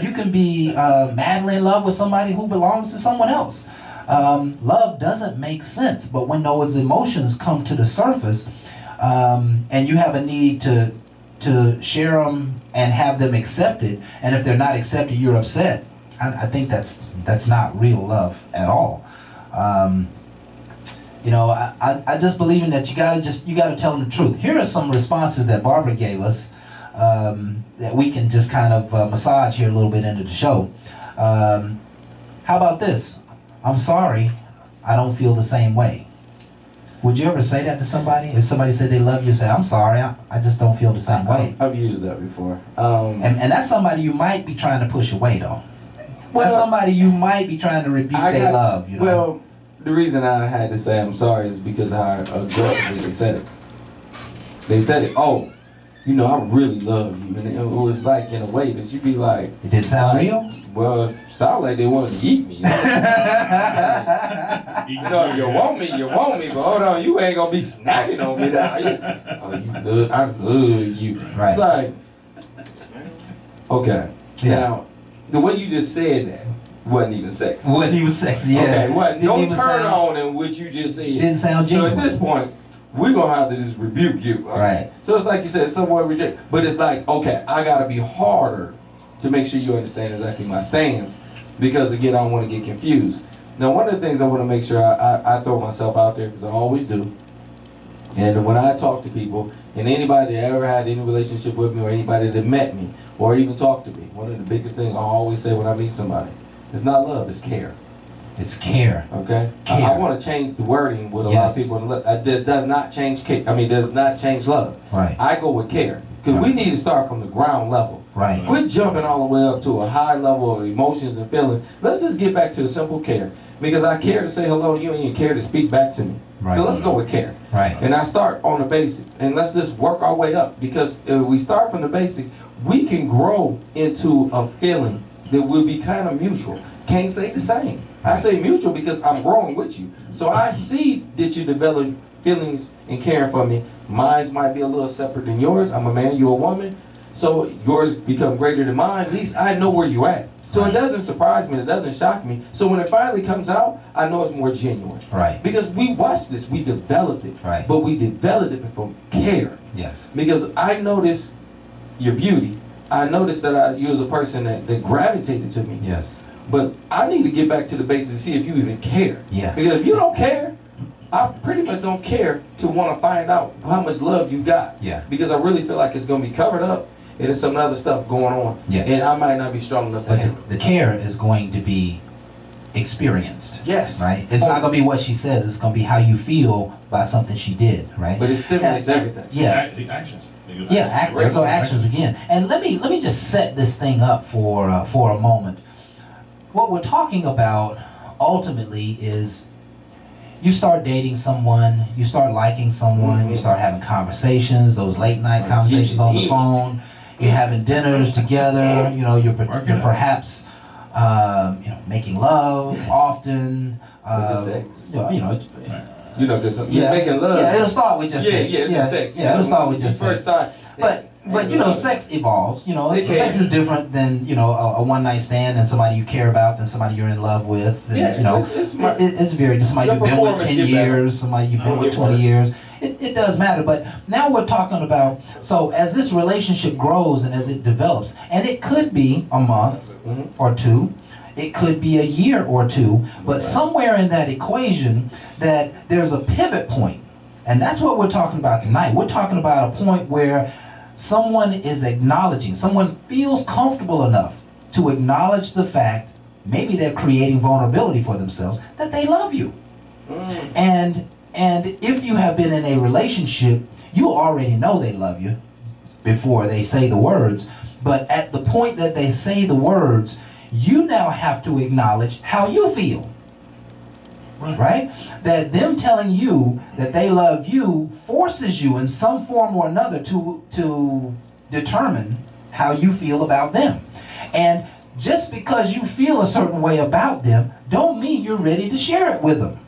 you can be madly in love with somebody who belongs to someone else. Love doesn't make sense, but when those emotions come to the surface, and you have a need to share them and have them accepted, and if they're not accepted, you're upset. I think that's not real love at all. You know, I just believe in that you gotta tell them the truth. Here are some responses that Barbara gave us that we can just kind of massage here a little bit into the show. How about this? I'm sorry, I don't feel the same way. Would you ever say that to somebody? If somebody said they love you, say, I'm sorry, I just don't feel the same way. I've used that before. And that's somebody you might be trying to push away, though. That's somebody you might be trying to rebuke their love, you know? Well, the reason I had to say I'm sorry is because how aggressively they said it. They said it, oh, you know, I really love you. And it was like in a way that you'd be like... It didn't sound real? Well, it sounded like they wanted to eat me. You know, you want me, but hold on, you ain't gonna be snacking on me now. Oh, you good, I love you. Right. It's like, okay. Yeah. Now, the way you just said that wasn't even sex. Wasn't even sexy, yeah. Okay, what? Don't even turn sound- on in what you just said. Didn't sound So genuine. at this point, we're gonna have to just rebuke you. Okay? Right. So it's like you said, someone reject, but it's like, okay, I gotta be harder to make sure you understand exactly my stance, because again, I don't want to get confused. Now, one of the things I want to make sure I throw myself out there, because I always do, and when I talk to people, and anybody that ever had any relationship with me, or anybody that met me, or even talked to me, one of the biggest things I always say when I meet somebody, it's not love, it's care. It's care. Okay? Care. I want to change the wording with a lot of Yes. people. This does not change care. Does not change love. Right. I go with care. Because we need to start from the ground level. Right. Quit jumping all the way up to a high level of emotions and feelings. Let's just get back to the simple care. Because I care to say hello to you and you care to speak back to me. Right. So let's go with care. Right. And I start on the basic. And let's just work our way up. Because if we start from the basic, we can grow into a feeling that will be kind of mutual. Can't say the same. I say mutual because I'm growing with you. So I see that you develop feelings and caring for me. Mine might be a little separate than yours. I'm a man, you're a woman. So yours become greater than mine. At least I know where you're at. So it doesn't surprise me. It doesn't shock me. So when it finally comes out, I know it's more genuine. Right. Because we watched this. We developed it. Right. But we developed it from care. Yes. Because I noticed your beauty. I noticed that you was a person that gravitated to me. Yes. But I need to get back to the basics to see if you even care. Yeah. Because if you don't care, I pretty much don't care to want to find out how much love you got. Yeah. Because I really feel like it's going to be covered up and there's some other stuff going on. Yeah. And I might not be strong enough to But handle the care is going to be experienced. it. Yes. Right? It's not going to be what she says. It's going to be how you feel by something she did. Right? But it stimulates And- everything. Yeah. The actions. Yeah, there go actions again. And let me just set this thing up for a moment. What we're talking about ultimately is you start dating someone, you start liking someone, you start having conversations, those late night conversations on the phone. You're having dinners together. You know, you're perhaps making love often. Sex. You know, because you're making love. Yeah, it'll start with just sex. It's just sex. Yeah, it'll start with just sex. First time. But you know, sex evolves. You know, It can. sex is different than a one night stand and somebody you care about than somebody you're in love with. And, Yeah, you know, it's very somebody Your you've been with performance 10 get better. years, somebody you've been It'll with get 20 worse. years. It does matter. But now we're talking about, so as this relationship grows and as it develops, and it could be a month or two. It could be a year or two, but somewhere in that equation that there's a pivot point. And that's what we're talking about tonight. We're talking about a point where someone is acknowledging, someone feels comfortable enough to acknowledge the fact, maybe they're creating vulnerability for themselves, that they love you. And if you have been in a relationship, you already know they love you before they say the words. But at the point that they say the words, you now have to acknowledge how you feel. Right? That them telling you that they love you forces you in some form or another to determine how you feel about them. And just because you feel a certain way about them, don't mean you're ready to share it with them.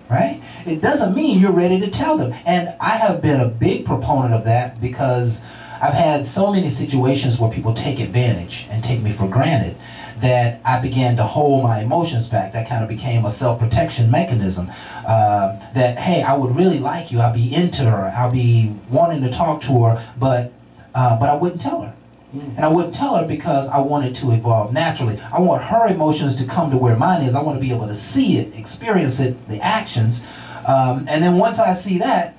Right? It doesn't mean you're ready to tell them. And I have been a big proponent of that because I've had so many situations where people take advantage and take me for granted that I began to hold my emotions back. That kind of became a self-protection mechanism. That, hey, I would really like you. I'll be into her. I'll be wanting to talk to her, but I wouldn't tell her. And I wouldn't tell her because I want it to evolve naturally. I want her emotions to come to where mine is. I want to be able to see it, experience it, the actions. And then once I see that,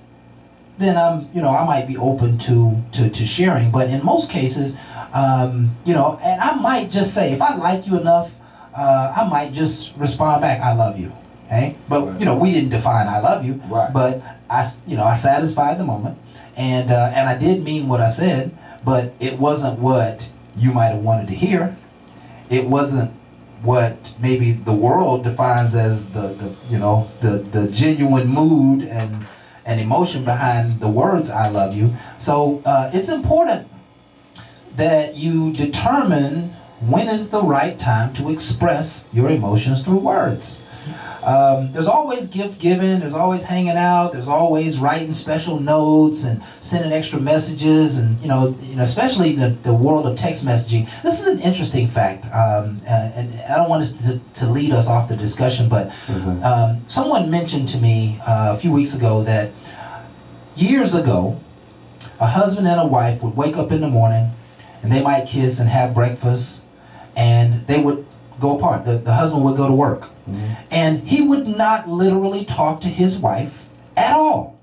then I might be open to sharing. But in most cases, and I might just say, if I like you enough, I might just respond back, I love you. Okay? But, we didn't define I love you. Right. But I satisfied the moment. And I did mean what I said. But it wasn't what you might have wanted to hear. It wasn't what maybe the world defines as the genuine mood and emotion behind the words "I love you." So it's important that you determine when is the right time to express your emotions through words. There's always gift giving, there's always hanging out, there's always writing special notes and sending extra messages, and especially the world of text messaging. This is an interesting fact, and I don't want us to lead us off the discussion, but someone mentioned to me a few weeks ago that years ago, a husband and a wife would wake up in the morning and they might kiss and have breakfast, and they would go apart. The husband would go to work. Mm-hmm. And he would not literally talk to his wife at all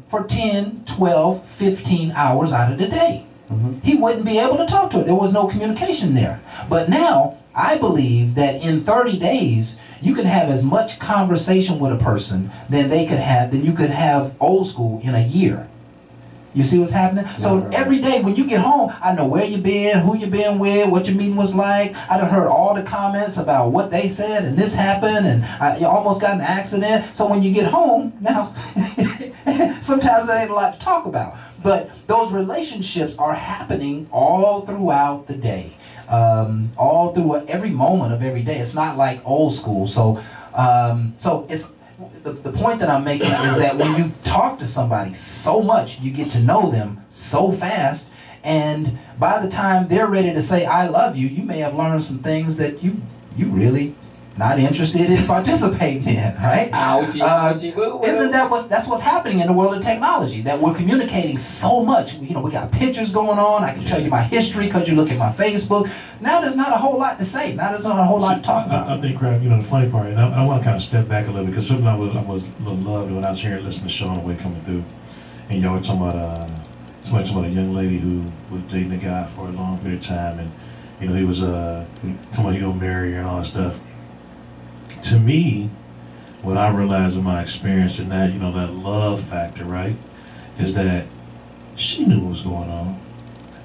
for 10, 12, 15 hours out of the day. Mm-hmm. He wouldn't be able to talk to her. There was no communication there. But now, I believe that in 30 days, you can have as much conversation with a person than you could have old school in a year. You see what's happening? So every day when you get home, I know where you been, who you been with, what your meeting was like. I done heard all the comments about what they said and this happened and you almost got in an accident. So when you get home, now, sometimes there ain't a lot to talk about. But those relationships are happening all throughout the day. All through every moment of every day. It's not like old school. So it's... The point that I'm making is that when you talk to somebody so much, you get to know them so fast, and by the time they're ready to say I love you, you may have learned some things that you really not interested in participating in, right? Isn't that's what's happening in the world of technology, that we're communicating so much. We got pictures going on. I can tell you my history because you look at my Facebook. Now there's not a whole lot to say. Now there's not a whole lot to talk about. I think, Crab, the funny part, and I want to kind of step back a little bit, because something I was loved when I was here listening to Sean Way coming through, and y'all were talking about talking about a young lady who was dating a guy for a long period of time, and he was talking about he gonna marry her and all that stuff. To me, what I realized in my experience in that, that love factor, right, is that she knew what was going on.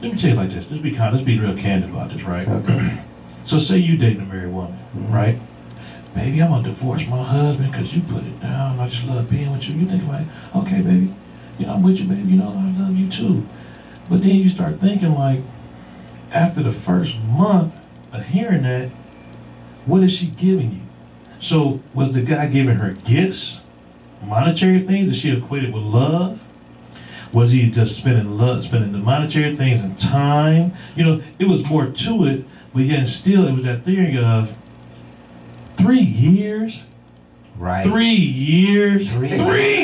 Let me tell you like this. Let's be real candid about this, right? Okay. So say you dating a married woman, right? Baby, I'm gonna divorce my husband because you put it down. I just love being with you. You think like, okay, baby, I'm with you, baby. I love you too. But then you start thinking like, after the first month of hearing that, what is she giving you? So was the guy giving her gifts, monetary things that she equated with love? Was he just spending the monetary things and time? It was more to it, but yet still it was that theory of 3 years. Right. 3 years. 3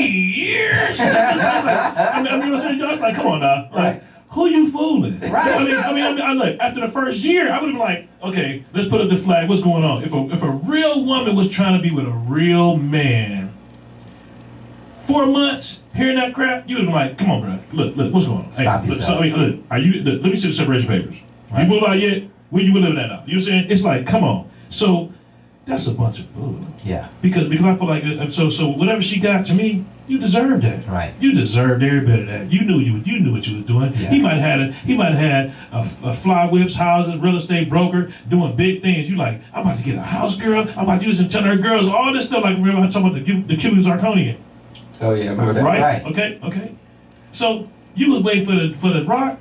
years. I was like, come on now. Like, who you fooling? Right. I look, after the first year, I would have been like, okay, let's put up the flag. What's going on? If a real woman was trying to be with a real man, 4 months, hearing that crap, you would have been like, come on, bro. Look, what's going on? Stop yourself. Let me see the separation papers. Right. You move out yet? Where you living at now? You know what I'm saying? It's like, come on. So that's a bunch of bull. Yeah. Because I feel like so whatever she got to me, You deserve that. Right. You deserved every bit of that. You knew what you was doing. Yeah. He might have had a fly whips, houses, real estate broker, doing big things. You like, I'm about to get a house girl. I'm about to use some telling her girls all this stuff. Like remember I talking about the Cuban Zirconian, Oh yeah, I remember that. right? Right. Okay. So you was waiting for the rock,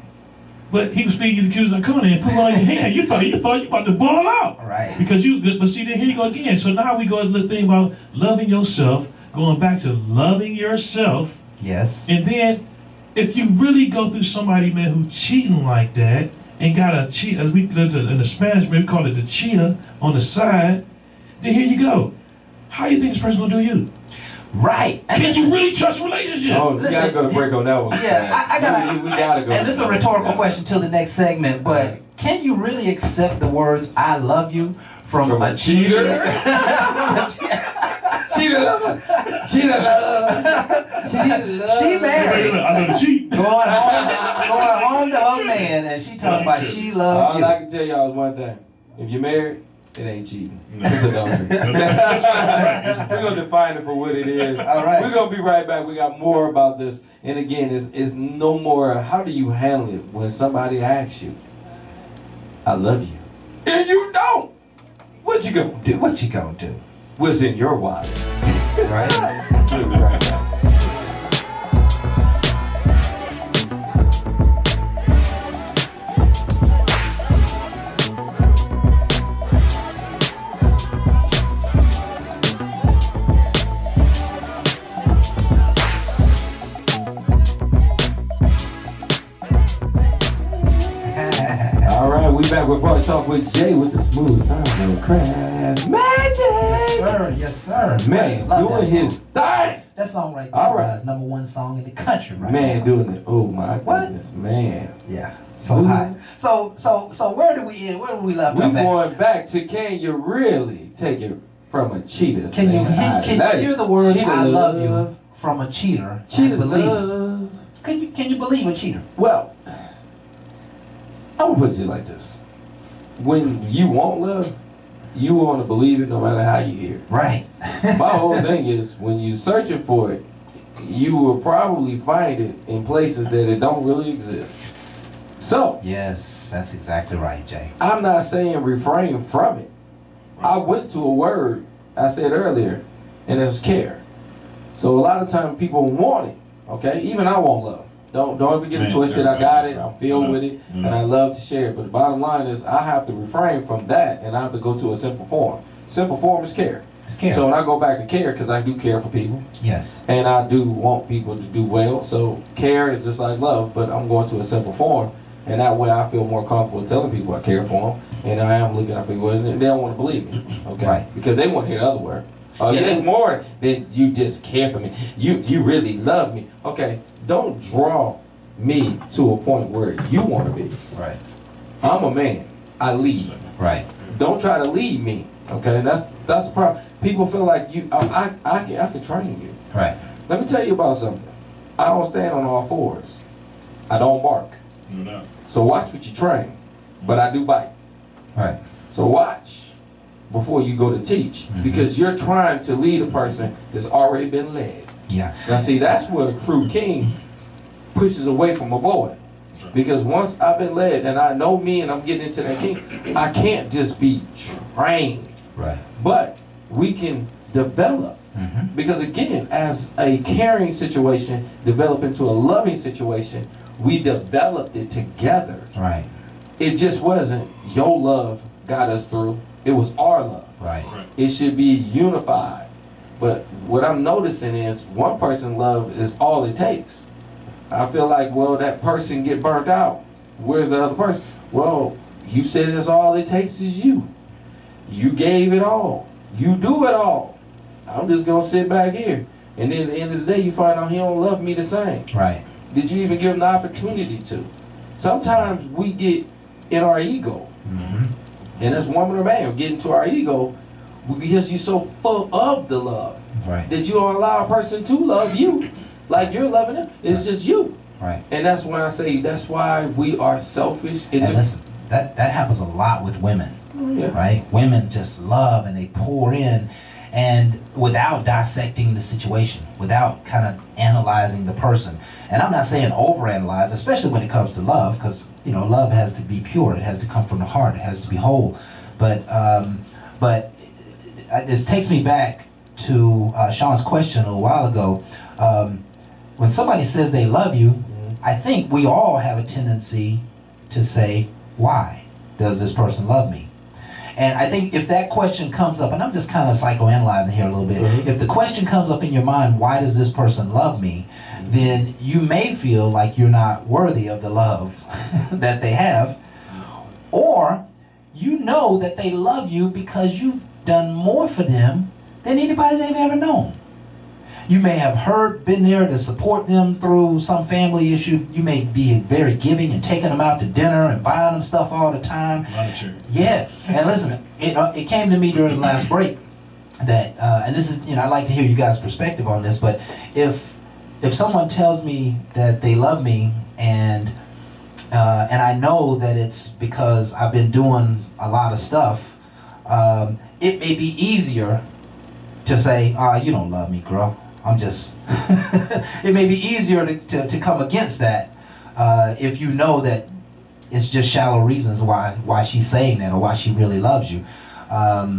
but he was feeding you the Cuban Zirconian and put it on your hand. You thought you about to ball out. Right. Because but see, then here you go again. So now we go to the thing about loving yourself. Going back to loving yourself, Yes. and then if you really go through somebody, man, who cheating like that and got a cheat, as we in the Spanish, we call it the cheetah on the side, then here you go. How you think this person gonna do you? Right. And Can you really trust a relationship? Oh, we gotta go to break on that one. Yeah, I gotta. We gotta go. And this is a rhetorical question till the next segment, but can you really accept the words "I love you" from a cheater? Cheater lover. Cheater love. Cheater love. She married. I know the cheat. Going home to her man, and she talking about she loved All you. I can tell y'all is one thing. If you're married, it ain't cheating. No. It's adultery. We're going to define it for what it is. All right. We're going to be right back. We got more about this. And again, it's no more, how do you handle it when somebody asks you, I love you. And you don't. What you going to do? What you gonna do? What's in your wallet? Right? We'll be right back. All right, we back with Bar Talk with Jay with the smooth sound of craft magic. Yes, sir. Yes, sir. Man, Love doing that his song. thing. That song right there, All right. #1 song in the country, right? Man, now. doing it. Oh my What? goodness, man. Yeah. So Ooh. hot. So where do we end? Where do we left We off at? going back to can you really take it from a cheater? Can you saying, "I can love you hear the words Cheater "I love you" love. from a cheater? Cheater and believe it? love. Can you believe a cheater? Well, I would put it like this. When you want love, you want to believe it no matter how you hear it. Right. My whole thing is when you're searching for it, you will probably find it in places that it don't really exist. So, Yes, that's exactly right, Jay. I'm not saying refrain from it. I went to a word I said earlier, and it was care. So a lot of times people want it, okay? Even I want love. Don't ever get it Man, twisted. I got it. I'm filled with it, Mhm. and I love to share it. But the bottom line is I have to refrain from that, and I have to go to a simple form. Simple form is care. It's care. So when I go back to care, because I do care for people, Yes. and I do want people to do well. So care is just like love, but I'm going to a simple form, and that way I feel more comfortable telling people I care for them, and I am looking at people, and they don't want to believe me, okay? Right. Because they want to hear the other word. Oh, Yeah, yeah, it's they- more than you just care for me. You really love me. Okay, don't draw me to a point where you want to be. Right. I'm a man. I lead. Right. Don't try to lead me. Okay, that's the problem. People feel like I can train you. Right. Let me tell you about something. I don't stand on all fours. I don't bark. No doubt. So watch what you train. But I do bite. Right. So watch before you go to teach. Mhm. Because you're trying to lead a person that's already been led. Yeah. Now see, that's where a true king pushes away from a boy. Because once I've been led and I know me and I'm getting into that king, I can't just be trained. Right. But we can develop. Mm-hmm. Because again, as a caring situation developed into a loving situation, we developed it together. Right. It just wasn't your love got us through. It was our love. Right. It should be unified. But what I'm noticing is one person's love is all it takes. I feel like, well, that person get burnt out. Where's the other person? Well, you said it's all it takes is you. You gave it all. You do it all. I'm just gonna sit back here. And then at the end of the day, you find out he don't love me the same. Right. Did you even give him the opportunity to? Sometimes we get in our ego. Mm-hmm. And as woman or man, get into our ego because you're so full of the love Right. that you don't allow a person to love you like you're loving them. It's just you. Right. And that's when I say that's why we are selfish. And listen, that happens a lot with women. Yeah. Right? Women just love and they pour in, and without dissecting the situation, without kind of analyzing the person. And I'm not saying overanalyze, especially when it comes to love, because love has to be pure. It has to come from the heart. It has to be whole. But this takes me back to Sean's question a little while ago. When somebody says they love you, I think we all have a tendency to say, why does this person love me? And I think if that question comes up, and I'm just kind of psychoanalyzing here a little bit, if the question comes up in your mind, why does this person love me, then you may feel like you're not worthy of the love that they have, or you know that they love you because you've done more for them than anybody they've ever known. You may have been there to support them through some family issue. You may be very giving and taking them out to dinner and buying them stuff all the time. Yeah, and listen, it came to me during the last break that, and this is, I'd like to hear you guys' perspective on this, but if someone tells me that they love me and I know that it's because I've been doing a lot of stuff, it may be easier to say, you don't love me, girl. I'm just, it may be easier to come against that if you know that it's just shallow reasons why she's saying that or why she really loves you. A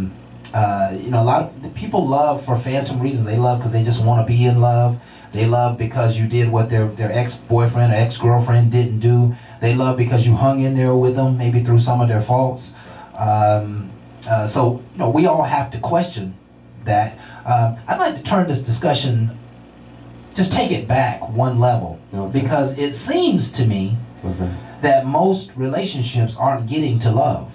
lot of people love for phantom reasons. They love because they just want to be in love. They love because you did what their ex-boyfriend or ex-girlfriend didn't do. They love because you hung in there with them, maybe through some of their faults. So we all have to question that. I'd like to turn this discussion, just take it back one level, because it seems to me that most relationships aren't getting to love.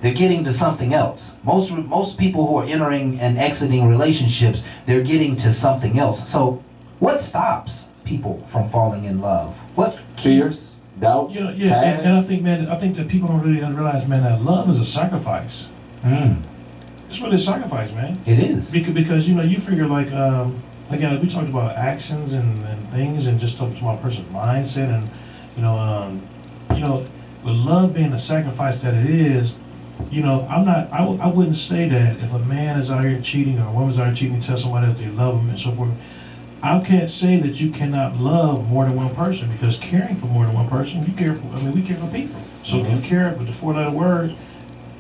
They're getting to something else. Most people who are entering and exiting relationships, they're getting to something else. So what stops people from falling in love? What Fears, doubts, and I think, man, that people don't really realize, man, that love is a sacrifice. It's really a sacrifice, man. It is. Because you figure like, again, we talked about actions and things and just talking about a person's mindset and, with love being the sacrifice that it is, I wouldn't say that if a man is out here cheating or a woman's out here cheating, tell somebody that they love them and so forth. I can't say that you cannot love more than one person, because caring for more than one person, we care for people. So if you care with the 4-letter word,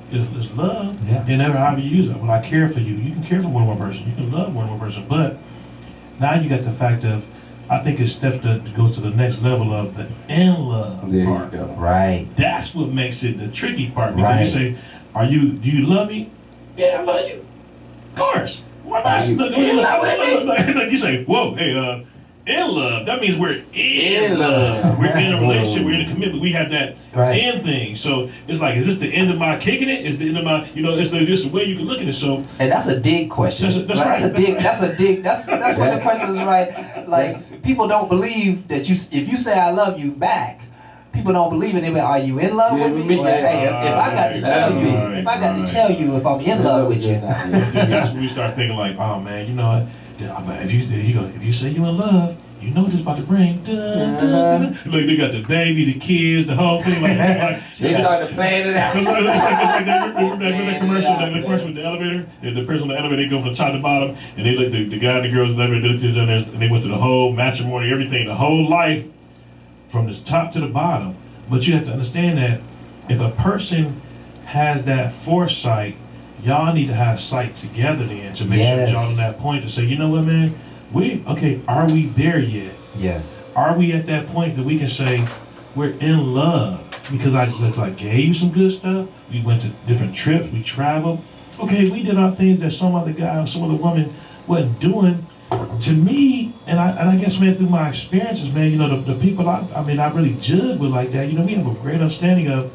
is love, and never how you use it. Well, I care for you. You can care for more than one person. You can love more than one person. But now you got the fact of, I think it's steps to go to the next level of the in love part. Right. That's what makes it the tricky part. Because you say, do you love me? Yeah, I love you. Of course. Why not? Look, you say, whoa, hey, in love. That means we're in love. We're in a relationship. We're in a commitment. We have that end thing. So it's like, is this the end of my kicking it? Is the end of my, it's just the way you can look at it. So, and that's a dig question. That's right. That's a dig. That's what the question is, right? Like, people don't believe that if you say I love you back, people don't believe it. They be, are you in love with me? Well, hey, if I got to tell you, if I'm in love with you, that's when we start thinking like, oh man, you know what? If you say you in love, you know what it's about to bring. Look, they got the baby, the kids, the whole thing. Like they started playing it out. It's like that commercial with the elevator. The person on the elevator, they go from the top to bottom, and they let the guy and the girls in the elevator, and they went through the whole matrimony, everything, the whole life, from the top to the bottom. But you have to understand that if a person has that foresight, y'all need to have sight together then to make sure y'all on that point to say, you know what, man, are we there yet? Yes. Are we at that point that we can say we're in love? Because I gave you some good stuff. We went to different trips. We traveled. Okay, we did our things that some other guy or some other woman wasn't doing. To me, and I guess, man, through my experiences, man, the people I really judge with like that, we have a great understanding of,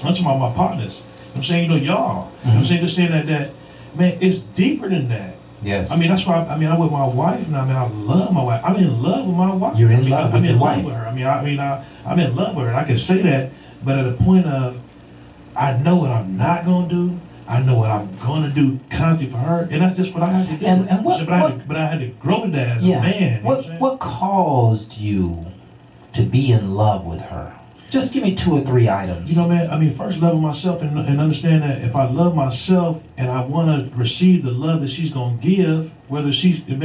I'm talking about my partners. I'm saying, y'all. I'm saying, just saying that, man, it's deeper than that. Yes. That's why, I'm with my wife now. I love my wife. I'm in love with my wife. You're in love with your wife. With her. I'm in love with her. And I can say that, but at a point of, I know what I'm not going to do. I know what I'm going to do constantly for her. And that's just what I have to do. But I had to grow with that as a man. What caused you to be in love with her? Just give me 2 or 3 items. You know, man, I mean, first loving myself and understand that if I love myself and I want to receive the love that she's going to give, whether she give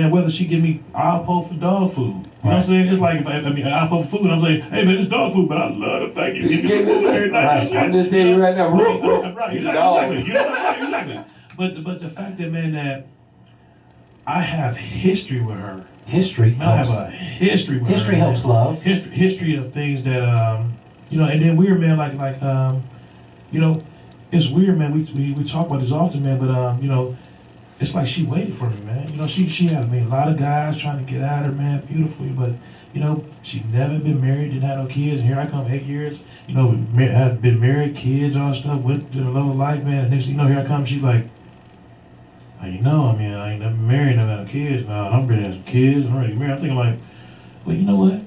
me apple for dog food. You know what I'm saying? It's like, if apple for food, I'm saying, hey, man, it's dog food, but I love to thank you. Give me food every night. Right. I'm just telling you right now. Right, exactly. You know what I'm saying? Exactly. But the fact that, man, that I have history with her. History I helps. have a history with her. History helps love. History of things that, you know, and then weird, man, you know, it's weird, man. We talk about this often, man, but, you know, it's like she waited for me, man. You know, she had, a lot of guys trying to get at her, man, beautifully, but, you know, she never been married, didn't have no kids, and here I come 8 years, you know, had been married, kids, all that stuff, went to the love of life, man, and next thing you know, here I come, she's like, you know, I mean, I ain't never married, never had no kids, now I'm ready to have some kids, I'm ready to marry. I'm thinking like, well, you know what?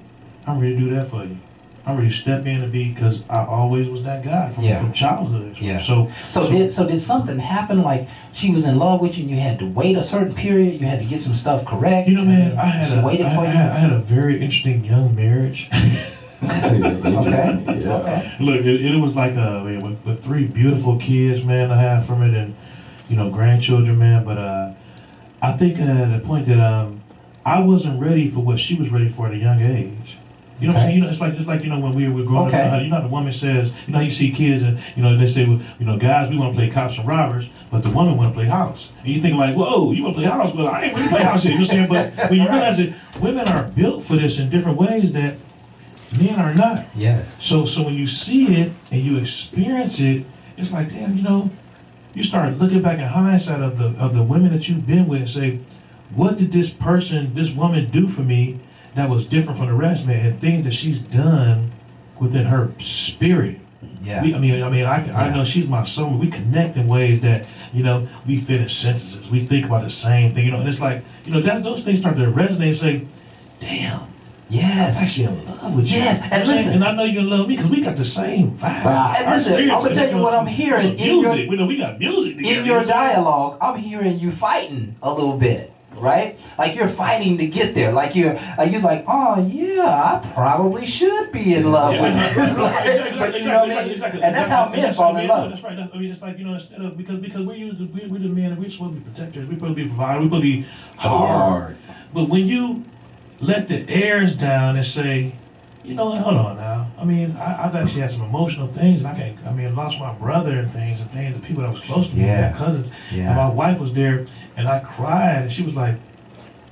I'm ready to do that for you. I'm ready to step in and be, because I always was that guy from childhood. Yeah. So did something happen? Like she was in love with you, and you had to wait a certain period. You had to get some stuff correct. you know, man, I had a very interesting young marriage. Okay. Yeah. Look, it was like with 3 beautiful kids, man, I had from it, and you know, grandchildren, man. But I think at the point that I wasn't ready for what she was ready for at a young age. You know what I'm saying? You know, it's like you know, when we were growing up, you know, the woman says, you know, you see kids and, you know, they say, well, you know, guys, we want to play cops and robbers, but the woman want to play house. And you think like, whoa, you want to play house? Well, I ain't really play house yet. You know what I'm saying? But when you realize that women are built for this in different ways that men are not. Yes. So when you see it and you experience it, it's like, damn, you know, you start looking back in hindsight of the women that you've been with and say, what did this woman do for me that was different from the rest, man, and things that she's done within her spirit. Yeah. I know she's my soul. We connect in ways that, you know, we fit in sentences. We think about the same thing, you know, and it's like, you know, those things start to resonate and say, damn. Yes. I'm actually in love with you. Yes, and listen. And I know you love me because we got the same vibe. And listen, I'm gonna tell you what I'm hearing in music. We got music together. In your dialogue, I'm hearing you fighting a little bit. Right? Like you're fighting to get there. Like you're like, oh yeah, I probably should be in love with you. But you know what I mean? Exactly. And that's how men fall in love. That's right. It's like, you know, instead of because we're the men and we're supposed to be protectors. We're supposed to be providers. We're supposed to be hard. But when you let the airs down and say, you know, hold on now. I mean, I've actually had some emotional things, and I lost my brother and things, the people that was close to me, my cousins. Yeah. And my wife was there, and I cried, and she was like,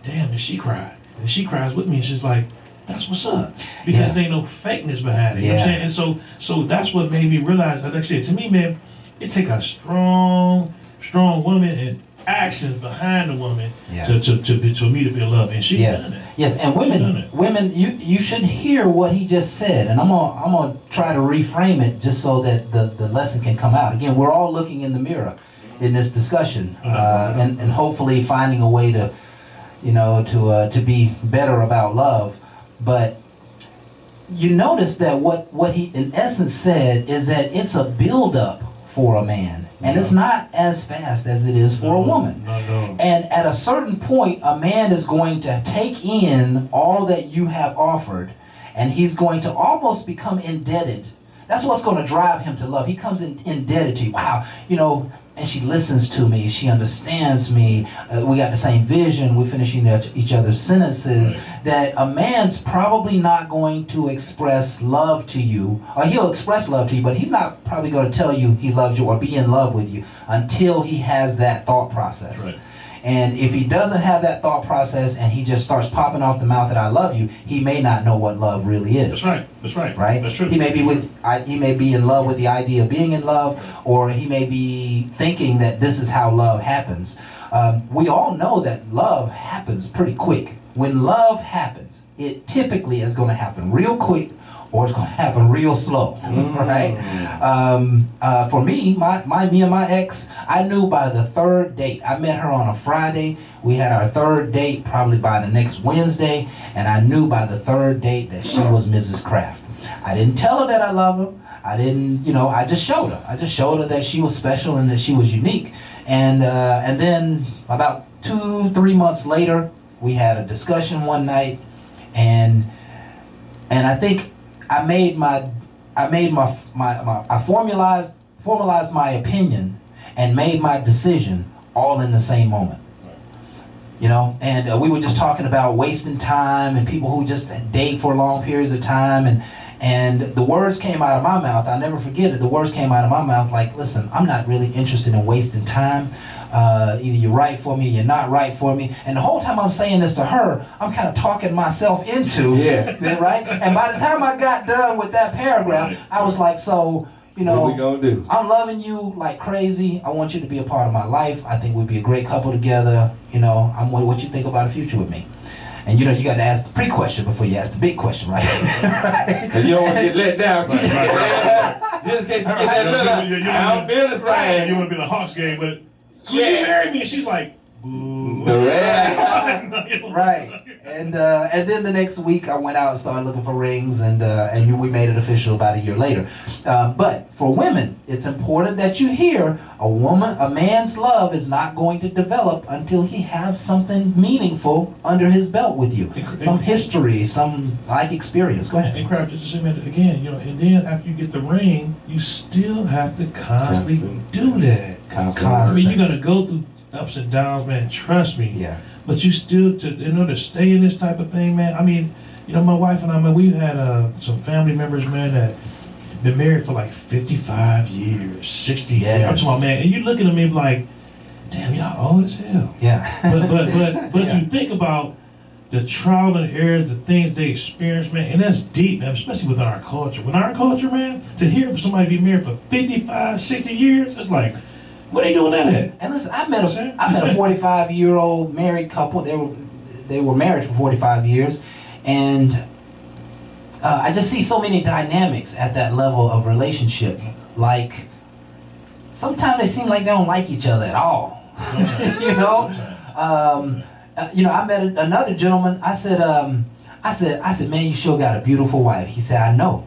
damn, and she cried. And she cries with me, and she's like, that's what's up. Because there ain't no fakeness behind it. You know what I'm saying? And so that's what made me realize, like I said, to me, man, it take a strong woman and actions behind the woman to me to be in love, and she done it. Yes, and women, you should hear what he just said, and I'm gonna try to reframe it just so that the lesson can come out. Again, we're all looking in the mirror in this discussion, and hopefully finding a way to, you know, to be better about love. But you notice that what he in essence said is that it's a build-up for a man. And it's not as fast as it is for a woman. No. And at a certain point, a man is going to take in all that you have offered, and he's going to almost become indebted. That's what's going to drive him to love. He comes indebted to you. Wow, you know, and she listens to me. She understands me. We got the same vision. We're finishing each other's sentences. Right. That a man's probably not going to express love to you, or he'll express love to you, but he's not probably going to tell you he loves you or be in love with you until he has that thought process. Right. And if he doesn't have that thought process and he just starts popping off the mouth that I love you, he may not know what love really is. That's right. Right? That's true. He may be in love with the idea of being in love, or he may be thinking that this is how love happens. We all know that love happens pretty quick. When love happens, it typically is going to happen real quick, or it's going to happen real slow, right? For me, me and my ex, I knew by the 3rd date. I met her on a Friday. We had our 3rd date probably by the next Wednesday, and I knew by the 3rd date that she was Mrs. Kraft. I didn't tell her that I love her. I didn't, you know, I just showed her. I just showed her that she was special and that she was unique. And then about 2-3 months later, we had a discussion one night, and I think I made my I made I formalized my opinion and made my decision all in the same moment. You know, and we were just talking about wasting time and people who just date for long periods of time, and the words came out of my mouth. I'll never forget it. The words came out of my mouth like, listen, I'm not really interested in wasting time. Either you're right for me, you're not right for me. And the whole time I'm saying this to her, I'm kind of talking myself into it, right? And by the time I got done with that paragraph, I was like, so, you know, What we gonna do? I'm loving you like crazy. I want you to be a part of my life. I think we'd be a great couple together. You know, I'm what you think about the future with me. And you know, you got to ask the pre-question before you ask the big question, right? Right? And you don't want to get let down. Just in case you get that little, I don't feel the You same. want to be in a Hawks game, but you marry me, and she's like, boo. Right. And then the next week I went out and started looking for rings, and we made it official about a year later. But for women, it's important that you hear a man's love is not going to develop until he has something meaningful under his belt with you. Some history, some like experience. Go ahead. And crap, just to say, man, again, you know, and then after you get the ring, you still have to constantly do that. I mean, you're gonna go through ups and downs, man. Trust me. Yeah. But you still, to stay in this type of thing, man. I mean, you know, my wife and I, man, we've had some family members, man, that been married for like 55 years, 60 years. I'm talking about, man, and you look at them and be like, damn, y'all old as hell. Yeah. But you think about the trial and error, the things they experience, man, and that's deep, man, especially within our culture. With our culture, man, to hear somebody be married for 55, 60 years, it's like, what are they doing that at? And listen, I met a 45-year-old married couple. They were married for 45 years, and I just see so many dynamics at that level of relationship. Like sometimes they seem like they don't like each other at all. You know, I met another gentleman. I said, man, you sure got a beautiful wife. He said, I know.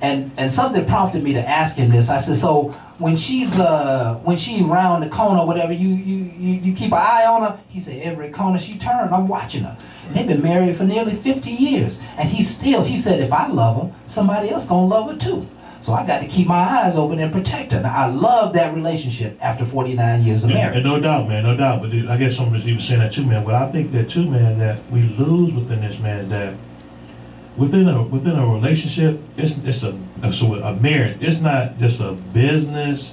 And something prompted me to ask him this. I said, so when she's round the corner or whatever, you keep an eye on her? He said, every corner she turned, I'm watching her. They've been married for nearly 50 years. And he said, if I love her, somebody else gonna love her too. So I got to keep my eyes open and protect her. Now, I love that relationship after 49 years of marriage. And no doubt, man, no doubt. But I guess some of us even saying that too, man. But I think that too, man, that we lose within this, man, that within a relationship, it's a marriage. It's not just a business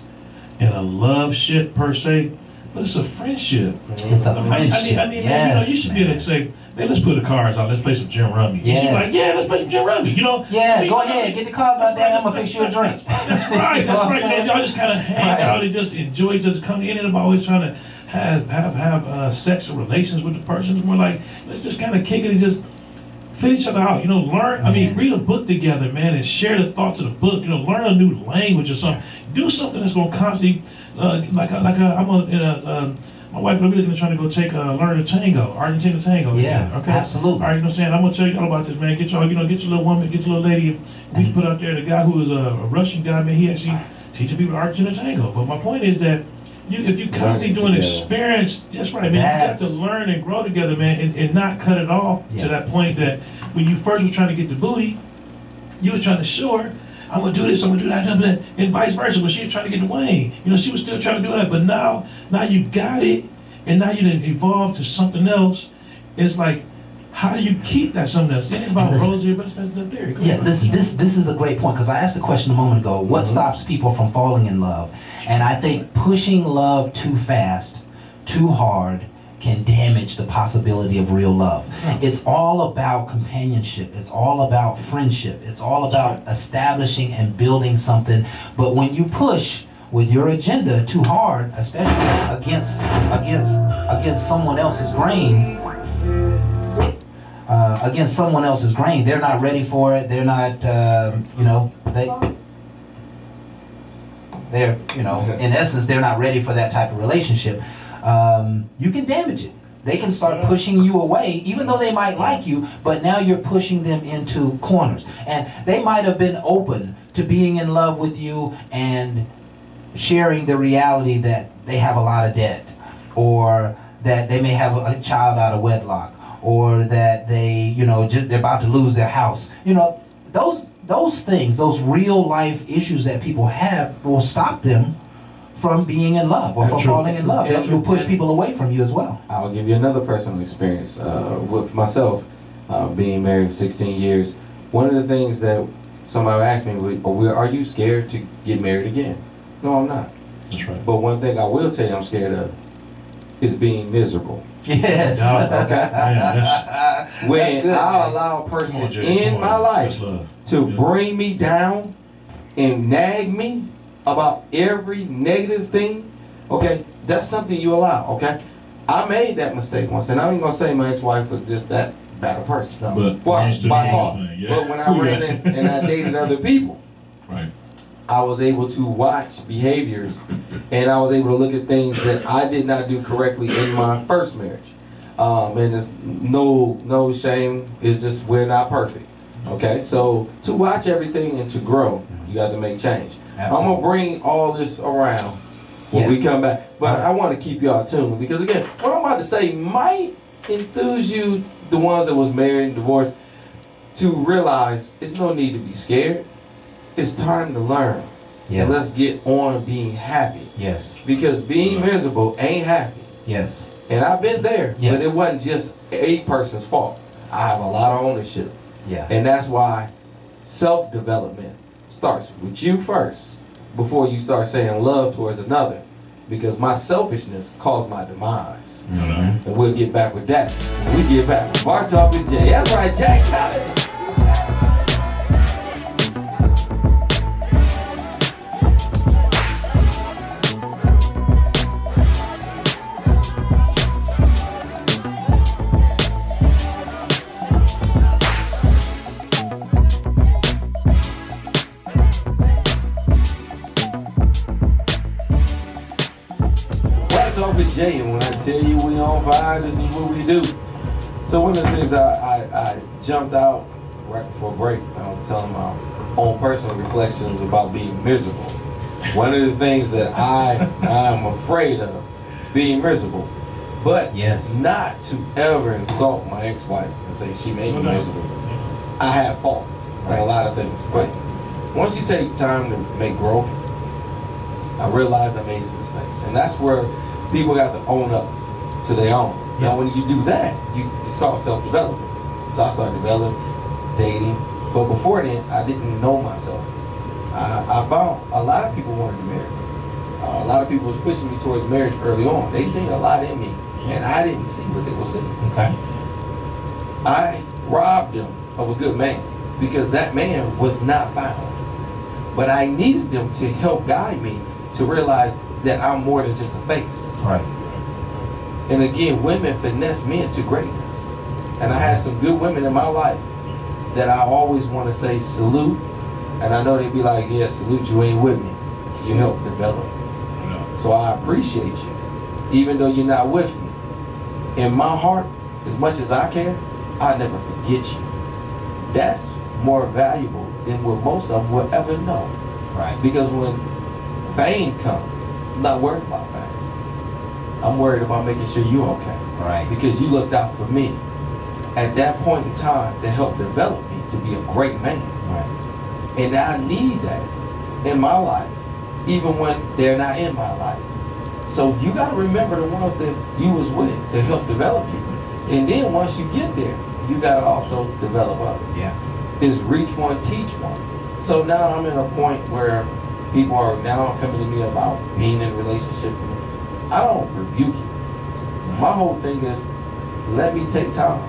and a love shit per se, but it's a friendship. It's a friendship. I mean, yes, you know, you should be able to say, hey, let's put the cards out. Let's play some gin rummy. Yes. She's like, yeah, let's play some gin rummy. You know? Yeah, I mean, go ahead, get the cards out there. I'm gonna fix you a drink. That's right. You know That's what right. I'm saying? Y'all just kind of hang out and just enjoy each other. Come in and always trying to have sex or relations with the person. It's more like, let's just kind of kick it and just fit each other out, you know, learn, I mean, read a book together, man, and share the thoughts of the book, you know, learn a new language or something. Do something that's going to constantly, my wife and I, we're looking at trying to go learn the tango, Argentina tango. Yeah, okay? absolutely. All right, you know what I'm saying? I'm going to tell you all about this, man. Get your little woman, get your little lady. We put out there the guy who is a Russian guy, man, he actually teaching people Argentina tango. But my point is that if you constantly doing experience, that's right, man. You got to learn and grow together, man, and not cut it off to that point that when you first was trying to get the booty, you was trying to show her, I'm gonna do this, I'm gonna do that, and vice versa. When she was trying to get the Wayne, you know, she was still trying to do that. But now you got it, and now you done evolved to something else. It's like, how do you keep that something else? It ain't about rosy, but it's the theory. Yeah, this is a great point, because I asked the question a moment ago, what stops people from falling in love? And I think pushing love too fast, too hard, can damage the possibility of real love. It's all about companionship. It's all about friendship. It's all about establishing and building something. But when you push with your agenda too hard, especially against someone else's grain, they're not ready for it. They're not, in essence, they're not ready for that type of relationship. You can damage it. They can start pushing you away, even though they might like you, but now you're pushing them into corners. And they might have been open to being in love with you and sharing the reality that they have a lot of debt, or that they may have a child out of wedlock, or that they're about to lose their house. You know, those things, those real life issues that people have, will stop them from being in love or That's from true. falling in love. That's You'll true. push people away from you as well. I'll give you another personal experience with myself, being married 16 years. One of the things that somebody asked me, are you scared to get married again? No, I'm not. That's right. But one thing I will tell you I'm scared of is being miserable. Yes. No, okay. Man, When That's good, I man. allow a come on, person Jay. in Come on. my life That's love. to Yeah. bring me down and nag me about every negative thing, okay, that's something you allow, okay? I made that mistake once, and I ain't gonna say my ex-wife was just that bad a person. No. But Well, man, still by the far. thing, yeah. But when I ran in and I dated other people, Right. I was able to watch behaviors, and I was able to look at things that I did not do correctly in my first marriage. And it's no shame. It's just we're not perfect. Okay, so to watch everything and to grow, you got to make change. I'm gonna bring all this around when we come back, but I want to keep y'all tuned because again, what I'm about to say might enthuse you, the ones that was married and divorced, to realize it's no need to be scared. It's time to learn. Yes. And let's get on being happy. Yes. Because being miserable ain't happy. Yes. And I've been there, Yeah. but it wasn't just a person's fault. I have a lot of ownership. Yeah. And that's why self-development starts with you first before you start saying love towards another. Because my selfishness caused my demise. Mhm. And we'll get back with that when we get back. Bar Talk with Jay. That's right, Jack. Got it. Bar Talk with Jay, and when I tell you we on fire, this is what we do. So one of the things I jumped out right before break, I was telling my own personal reflections about being miserable. One of the things that I am afraid of is being miserable. But Yes. not to ever insult my ex-wife and say she made me miserable. I have fault in a lot of things. But once you take time to make growth, I realized I made some mistakes. And that's where people got to own up to their own. Yeah. Now when you do that, it's called self-development. So I started developing, dating. But before then, I didn't know myself. I found a lot of people wanted to marry me. A lot of people was pushing me towards marriage early on. They seen a lot in me, and I didn't see what they were seeing. Okay. I robbed them of a good man because that man was not found. But I needed them to help guide me to realize that I'm more than just a face. Right. And again, women finesse men to greatness. And I had some good women in my life that I always want to say salute. And I know they'd be like, yeah, salute, you ain't with me. You helped develop. So I appreciate you, even though you're not with me. In my heart, as much as I care, I never forget you. That's more valuable than what most of them will ever know. Right. Because when fame comes, I'm not worried about fame. I'm worried about making sure you're okay. Right. Because you looked out for me at that point in time to help develop me to be a great man. Right. And I need that in my life, even when they're not in my life. So you got to remember the ones that you was with to help develop you. And then once you get there, you got to also develop others. Yeah. Is reach one, teach one. So now I'm in a point where people are now coming to me about being in a relationship. I don't rebuke you. My whole thing is, let me take time,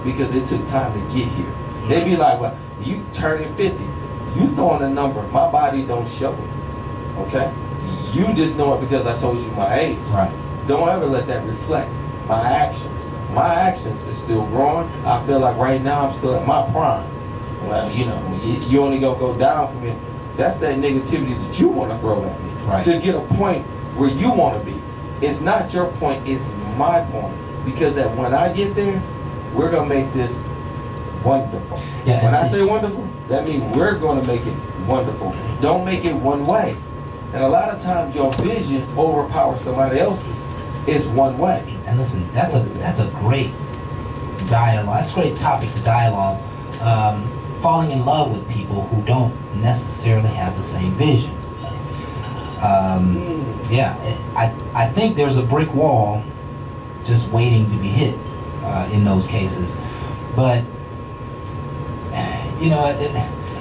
because it took time to get here. They be like, well, you turning 50, you throwing a number, my body don't show it, okay? You just know it because I told you my age. Right. Don't ever let that reflect my actions. My actions is still growing. I feel like right now I'm still at my prime. Well, you know, you only gonna go down from it. That's that negativity that you want to throw at me. Right. To get a point where you want to be. It's not your point, it's my point. Because that when I get there, we're gonna make this wonderful. Yeah, When and I see- say wonderful, that means we're gonna make it wonderful. Don't make it one way. And a lot of times your vision overpowers somebody else's. It's one way. And listen, that's a great dialogue. That's a great topic to dialogue. falling in love with people who don't necessarily have the same vision. I think there's a brick wall just waiting to be hit in those cases. But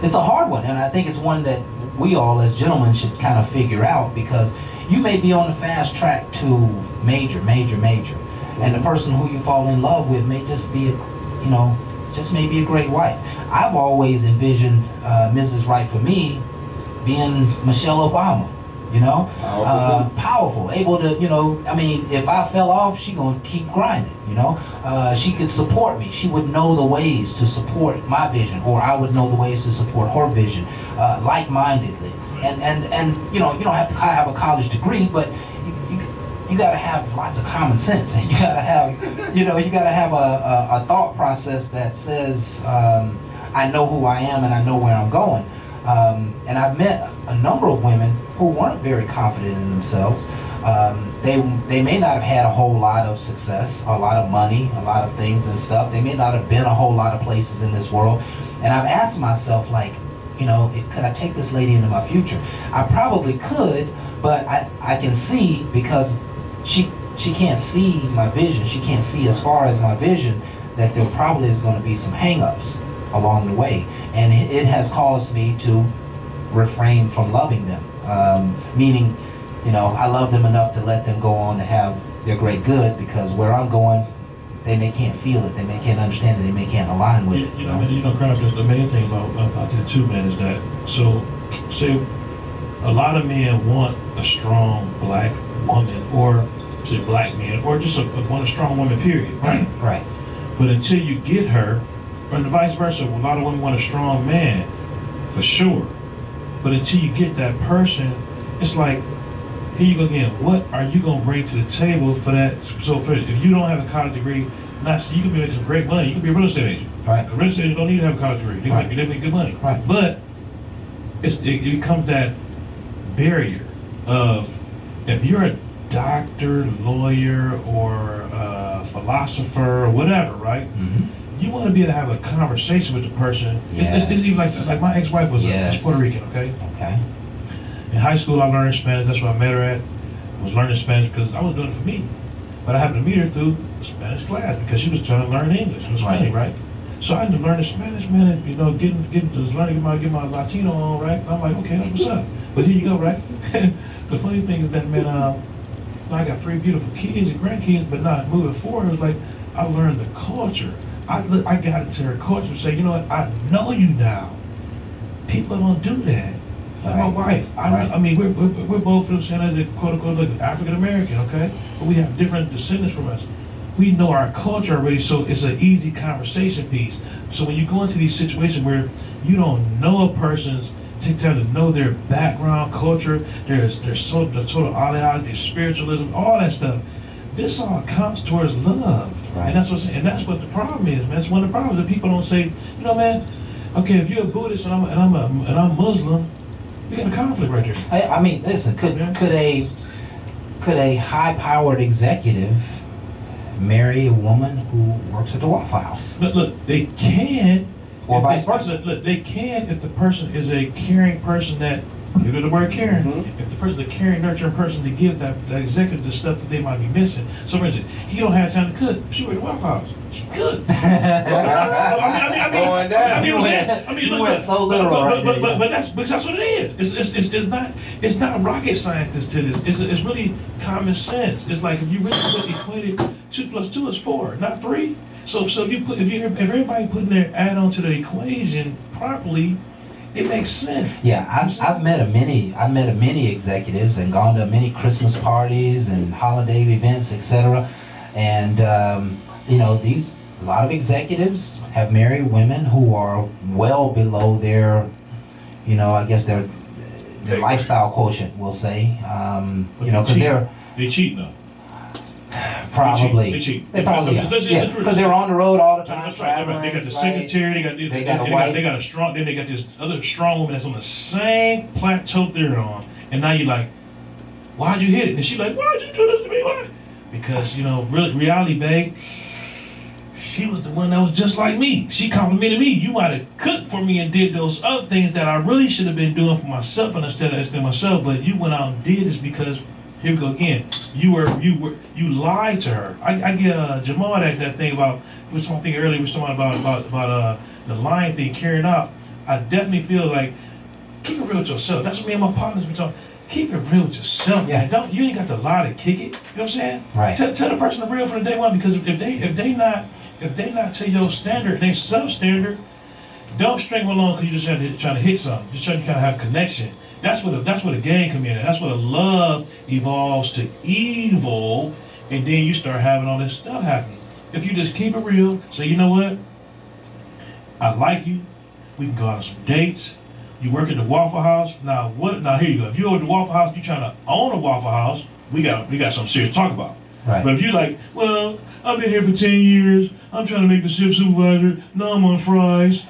it's a hard one, and I think it's one that we all as gentlemen should kind of figure out, because you may be on the fast track to major, and the person who you fall in love with may just be maybe a great wife. I've always envisioned Mrs. Right for me being Michelle Obama. Powerful, able to, if I fell off, she gonna keep grinding, she could support me. She would know the ways to support my vision, or I would know the ways to support her vision, like-mindedly. And you don't have to have a college degree, but you gotta have lots of common sense, and you gotta have a thought process that says, I know who I am and I know where I'm going. And I've met a number of women who weren't very confident in themselves. They may not have had a whole lot of success, a lot of money, a lot of things and stuff. They may not have been a whole lot of places in this world. And I've asked myself, could I take this lady into my future? I probably could, but I can see, because she can't see my vision. She can't see as far as my vision, that there probably is going to be some hang-ups along the way. And it has caused me to refrain from loving them. Meaning, I love them enough to let them go on to have their great good, because where I'm going, they may can't feel it, they may can't understand it, they may can't align with it. Crowd, the main thing about that too, man, is that, say, a lot of men want a strong black woman, or say black man, or just want a strong woman, period, right? Right. But until you get her, or the vice versa, a lot of women want a strong man, for sure. But until you get that person, it's like, here you go again. What are you gonna bring to the table for that? So if you don't have a college degree, you can be making some great money. You can be a real estate agent. Right. A real estate agent don't need to have a college degree. They make good money. Right. But it becomes that barrier of, if you're a doctor, lawyer, or a philosopher, or whatever, right? Mm-hmm. You want to be able to have a conversation with the person. It's even like my ex-wife was Puerto Rican, okay? Okay. In high school, I learned Spanish. That's where I met her at. I was learning Spanish because I was doing it for me. But I happened to meet her through a Spanish class because she was trying to learn English. It was funny, right? So I had to learn the Spanish, man, and, get my Latino on, right? And I'm like, okay, that's what's up. But here you go, right? The funny thing is that, man, I got 3 beautiful kids and grandkids, but not moving forward. It was like, I learned the culture. I got into her culture and say, you know what, I know you now. People don't do that. Like my wife, I mean, we're both from the quote unquote like African American, okay? But we have different descendants from us. We know our culture already, so it's an easy conversation piece. So when you go into these situations where you don't know a person's, take time to know their background, culture, their total ideology, their spiritualism, all that stuff. This all counts towards love, right. And that's what the problem is, man. That's one of the problems that people don't say. Man, okay, if you're a Buddhist and I'm Muslim, we got a conflict right there. I mean, listen, could a high-powered executive marry a woman who works at the Waffle House? Look, they can. Or vice versa. Look, they can if the person is a caring person that, look at the word caring, if the person is a caring, nurturing person to give that executive the stuff that they might be missing. So for instance, he don't have time to cook. She works at Waffle House. She cook. Going down. You went so literal right there. But that's what it is. It's not rocket scientist to this. It's really common sense. It's like if you really equate it, 2 + 2 is 4, not 3. So if everybody putting their add-on to the equation properly, it makes sense. Yeah, I've met many executives and gone to many Christmas parties and holiday events, etc. And a lot of executives have married women who are well below their, I guess their lifestyle quotient, we'll say. Because they cheat though. Probably. They cheat. They probably because they're on the road all the time. That's right. They got the secretary. They got a strong. Then they got this other strong woman that's on the same plateau they're on. And now you're like, why'd you hit it? And she's like, why'd you do this to me? Why? Because reality, babe. she was the one that was just like me. She complimented me. You might have cooked for me and did those other things that I really should have been doing for myself and instead of asking myself. But you went out and did this because, here we go again. You lied to her. I get Jamal that thing about. We was talking earlier. We was talking about the lying thing carried out. I definitely feel like keep it real with yourself. That's what me and my partners been talking. Keep it real with yourself, Yeah. man. You ain't got to lie to kick it. You know what I'm saying? Right. Tell the person the real from the day one, because if they not to your standard, they substandard, don't string them along because you just trying to hit something. Just trying to kind of have connection. That's where the game come in. That's where the love evolves to evil, and then you start having all this stuff happening. If you just keep it real, say, you know what? I like you. We can go out on some dates. You work at the Waffle House. Now what? Now here you go. If you go to the Waffle House, you trying to own a Waffle House. We got something serious to talk about. Right. But if you like, well, I've been here for 10 years. I'm trying to make the shift supervisor. No, I'm on fries.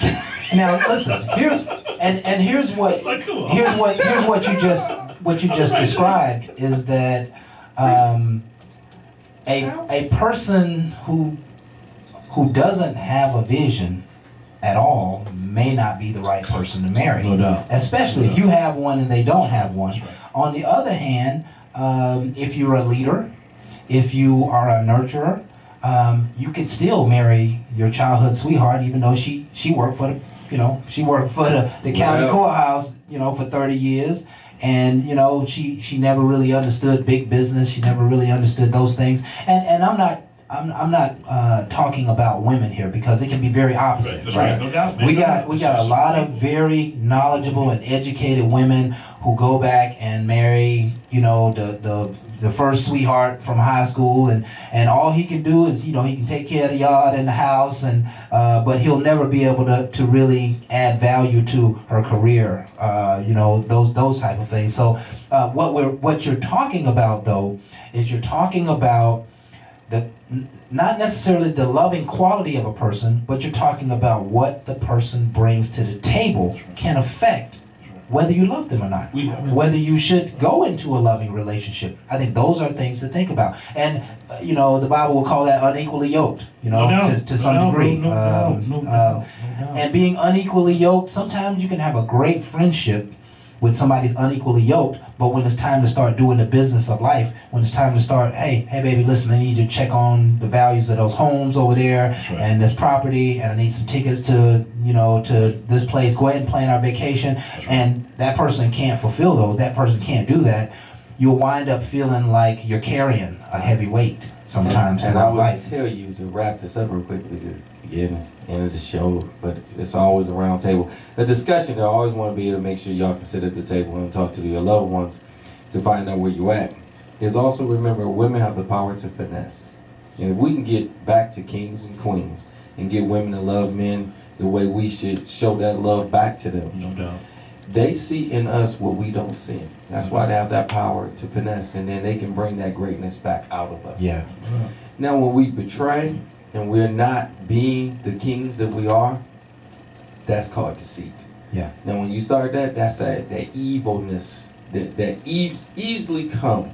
Now listen, here's what It's like, come on. here's what you just described is that a person who doesn't have a vision at all may not be the right person to marry. No doubt. Especially if you have one and they don't have one. On the other hand, if you're a leader, if you are a nurturer, you can still marry your childhood sweetheart, even though she worked for the county courthouse, for 30 years. And she never really understood big business. She never really understood those things. And I'm not talking about women here because it can be very opposite, That's right? No doubt, man. We got a lot of very knowledgeable and educated women who go back and marry, the first sweetheart from high school, and all he can do is, he can take care of the yard and the house, and but he'll never be able to really add value to her career, those type of things. So what you're talking about though is you're talking about not necessarily the loving quality of a person, but you're talking about what the person brings to the table can affect whether you love them or not, whether you should go into a loving relationship. I think those are things to think about. And, the Bible will call that unequally yoked, to some degree. And being unequally yoked, sometimes you can have a great friendship with somebody's unequally yoked, but when it's time to start doing the business of life, when it's time to start, hey baby, listen, I need you to check on the values of those homes over there and this property, and I need some tickets to this place. Go ahead and plan our vacation. And that person can't fulfill those. That person can't do that. You'll wind up feeling like you're carrying a heavy weight sometimes in And I would life. tell you to wrap this up real quickly, because again, end of the show, but it's always a round table. The discussion, I always want to be able to make sure y'all can sit at the table and talk to your loved ones to find out where you're at. Is also remember, women have the power to finesse. And if we can get back to kings and queens and get women to love men the way we should show that love back to them, No doubt. they see in us what we don't see. That's why they have that power to finesse, and then they can bring that greatness back out of us. Yeah. Now, when we betray and we're not being the kings that we are, that's called deceit. Yeah. Now, when you start that's that evilness that easily come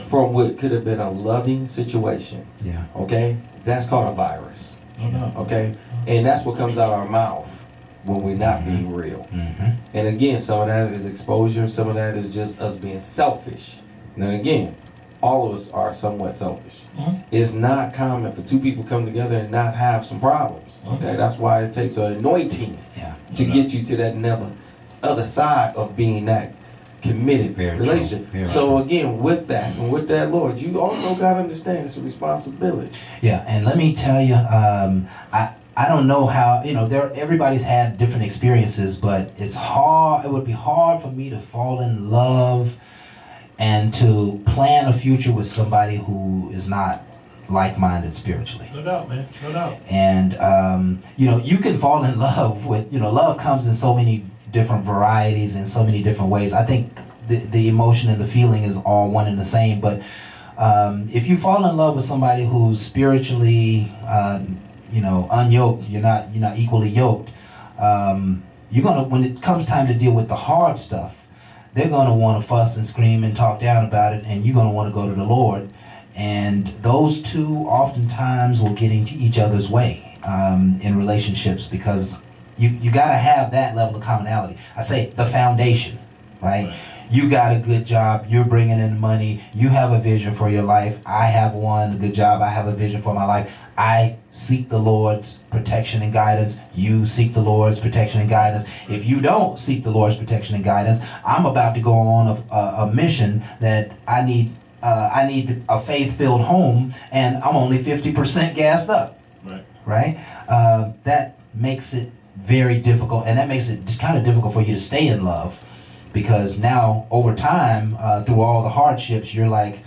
from what could have been a loving situation. Yeah. Okay? That's called a virus. No doubt. Okay? And that's what comes out of our mouth when we're not being real. Mm-hmm. And again, some of that is exposure, some of that is just us being selfish. Now again, all of us are somewhat selfish. Mhm. It's not common for two people come together and not have some problems. Okay, that's why it takes an anointing Yeah. to get you to that other side of being that committed Very true. relationship. Very So true. again, with that and with that, Lord, you also got to understand it's a responsibility. Yeah, and let me tell you, I don't know how, everybody's had different experiences, but it's hard. It would be hard for me to fall in love and to plan a future with somebody who is not like-minded spiritually. No doubt, man. No doubt. And, you can fall in love with, love comes in so many different varieties and so many different ways. I think the emotion and the feeling is all one and the same, but if you fall in love with somebody who's spiritually, unyoked, you're not equally yoked, you're gonna, when it comes time to deal with the hard stuff, they're gonna want to fuss and scream and talk down about it, and you're gonna want to go to the Lord And those two oftentimes will get into each other's way in relationships, because you got to have that level of commonality. I say the foundation, right? You got a good job, you're bringing in money, you have a vision for your life, I have one, a good job, I have a vision for my life. I seek the Lord's protection and guidance, you seek the Lord's protection and guidance. If you don't seek the Lord's protection and guidance, I'm about to go on a mission that I need a faith-filled home, and I'm only 50% gassed up. Right? That makes it very difficult, and that makes it kind of difficult for you to stay in love, because now over time, through all the hardships, you're like,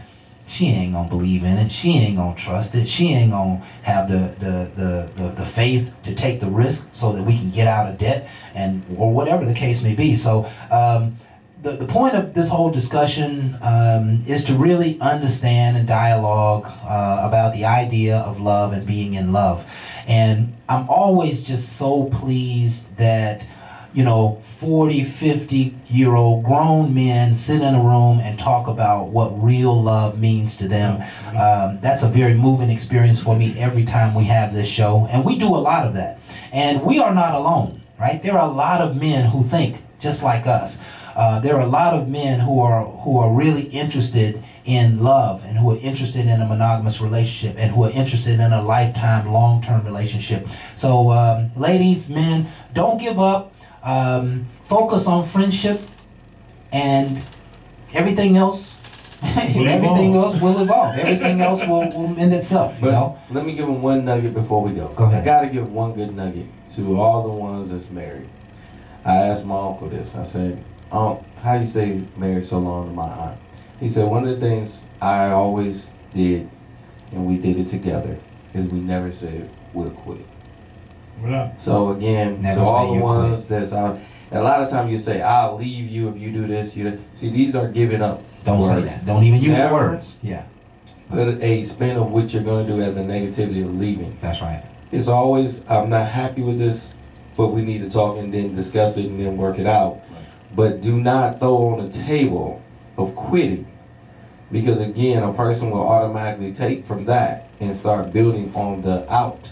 she ain't gonna believe in it, she ain't gonna trust it, she ain't gonna have the faith to take the risk so that we can get out of debt, and or whatever the case may be. So the point of this whole discussion is to really understand and dialogue about the idea of love and being in love. And I'm always just so pleased that 40, 50-year-old grown men sit in a room and talk about what real love means to them. That's a very moving experience for me every time we have this show. And we do a lot of that. And we are not alone, right? There are a lot of men who think just like us. There are a lot of men who are really interested in love, and who are interested in a monogamous relationship, and who are interested in a lifetime, long-term relationship. So ladies, men, don't give up. Focus on friendship, and everything else will evolve. Everything else will mend itself. But let me give them one nugget before we go. Go ahead. I gotta give one good nugget to all the ones that's married. I asked my uncle this. I said, how you stay married so long to my aunt? He said, one of the things I always did, and we did it together, is we never said we'll quit. So again, Never to all say the you ones that's out, and a lot of times you say, I'll leave you if you do this, see, these are giving up. Don't words. say that. Don't even use the Never words. Yeah, Put a spin of what you're going to do as a negativity of leaving. that's right. It's always, I'm not happy with this, but we need to talk and then discuss it and then work it out. But do not throw on the table of quitting, because again, a person will automatically take from that and start building on the out.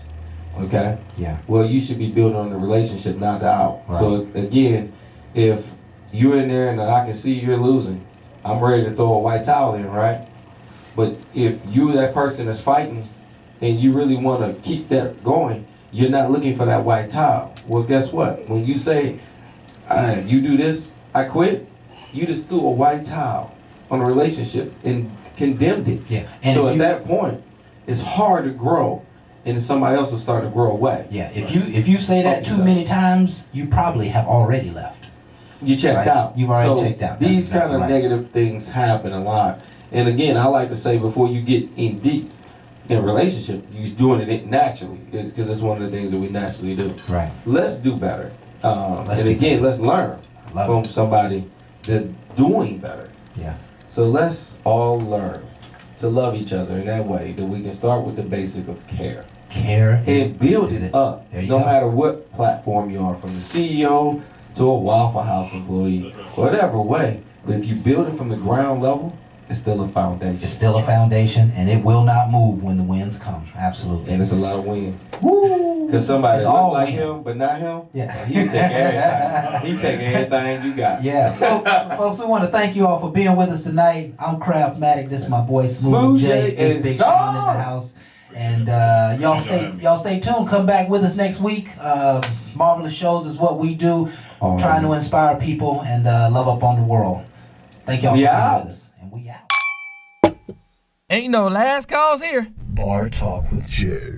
Okay? Yeah. Well, you should be building on the relationship, not the out. Right. So again, if you're in there and I can see you're losing, I'm ready to throw a white towel in, right? But if you that person that's fighting and you really want to keep that going, you're not looking for that white towel. Well, guess what? When you say, you do this, I quit, you just threw a white towel on a relationship and condemned it. Yeah. And So if at you- that point, it's hard to grow, and somebody else will start to grow away. Yeah, if you say that too many times, you probably have already left. You checked Right. out. You've already So checked out. That's These exactly kind of right. negative things happen a lot. And again, I like to say before you get in deep in a relationship, you're doing it naturally, because it's one of the things that we naturally do. Right. Let's do better. Let's And do again, let's learn Love from it. somebody that's doing better. Yeah. So let's all learn to love each other in that way, that we can start with the basic of care. Care is And build is it up, There you no go. matter what platform you are, from the CEO to a Waffle House employee, whatever way. But if you build it from the ground level, it's still a foundation. It's still a foundation, and it will not move when the winds come. Absolutely. And it's a lot of wind. Woo! Because somebody It's look all like wind. him, but not him, Yeah. he take everything. He take everything you got. Yeah, folks, we want to thank you all for being with us tonight. I'm Craftmatic. This is my boy Smooth Smooth J. J It's and Big Sean in Sean. the house. And y'all stay tuned. Come back with us next week. Marvelous shows is what we do. All Trying to right. inspire people and love up on the world. Thank y'all for We being out. with us. And we out. Ain't no last calls here. Bar Talk with Jay.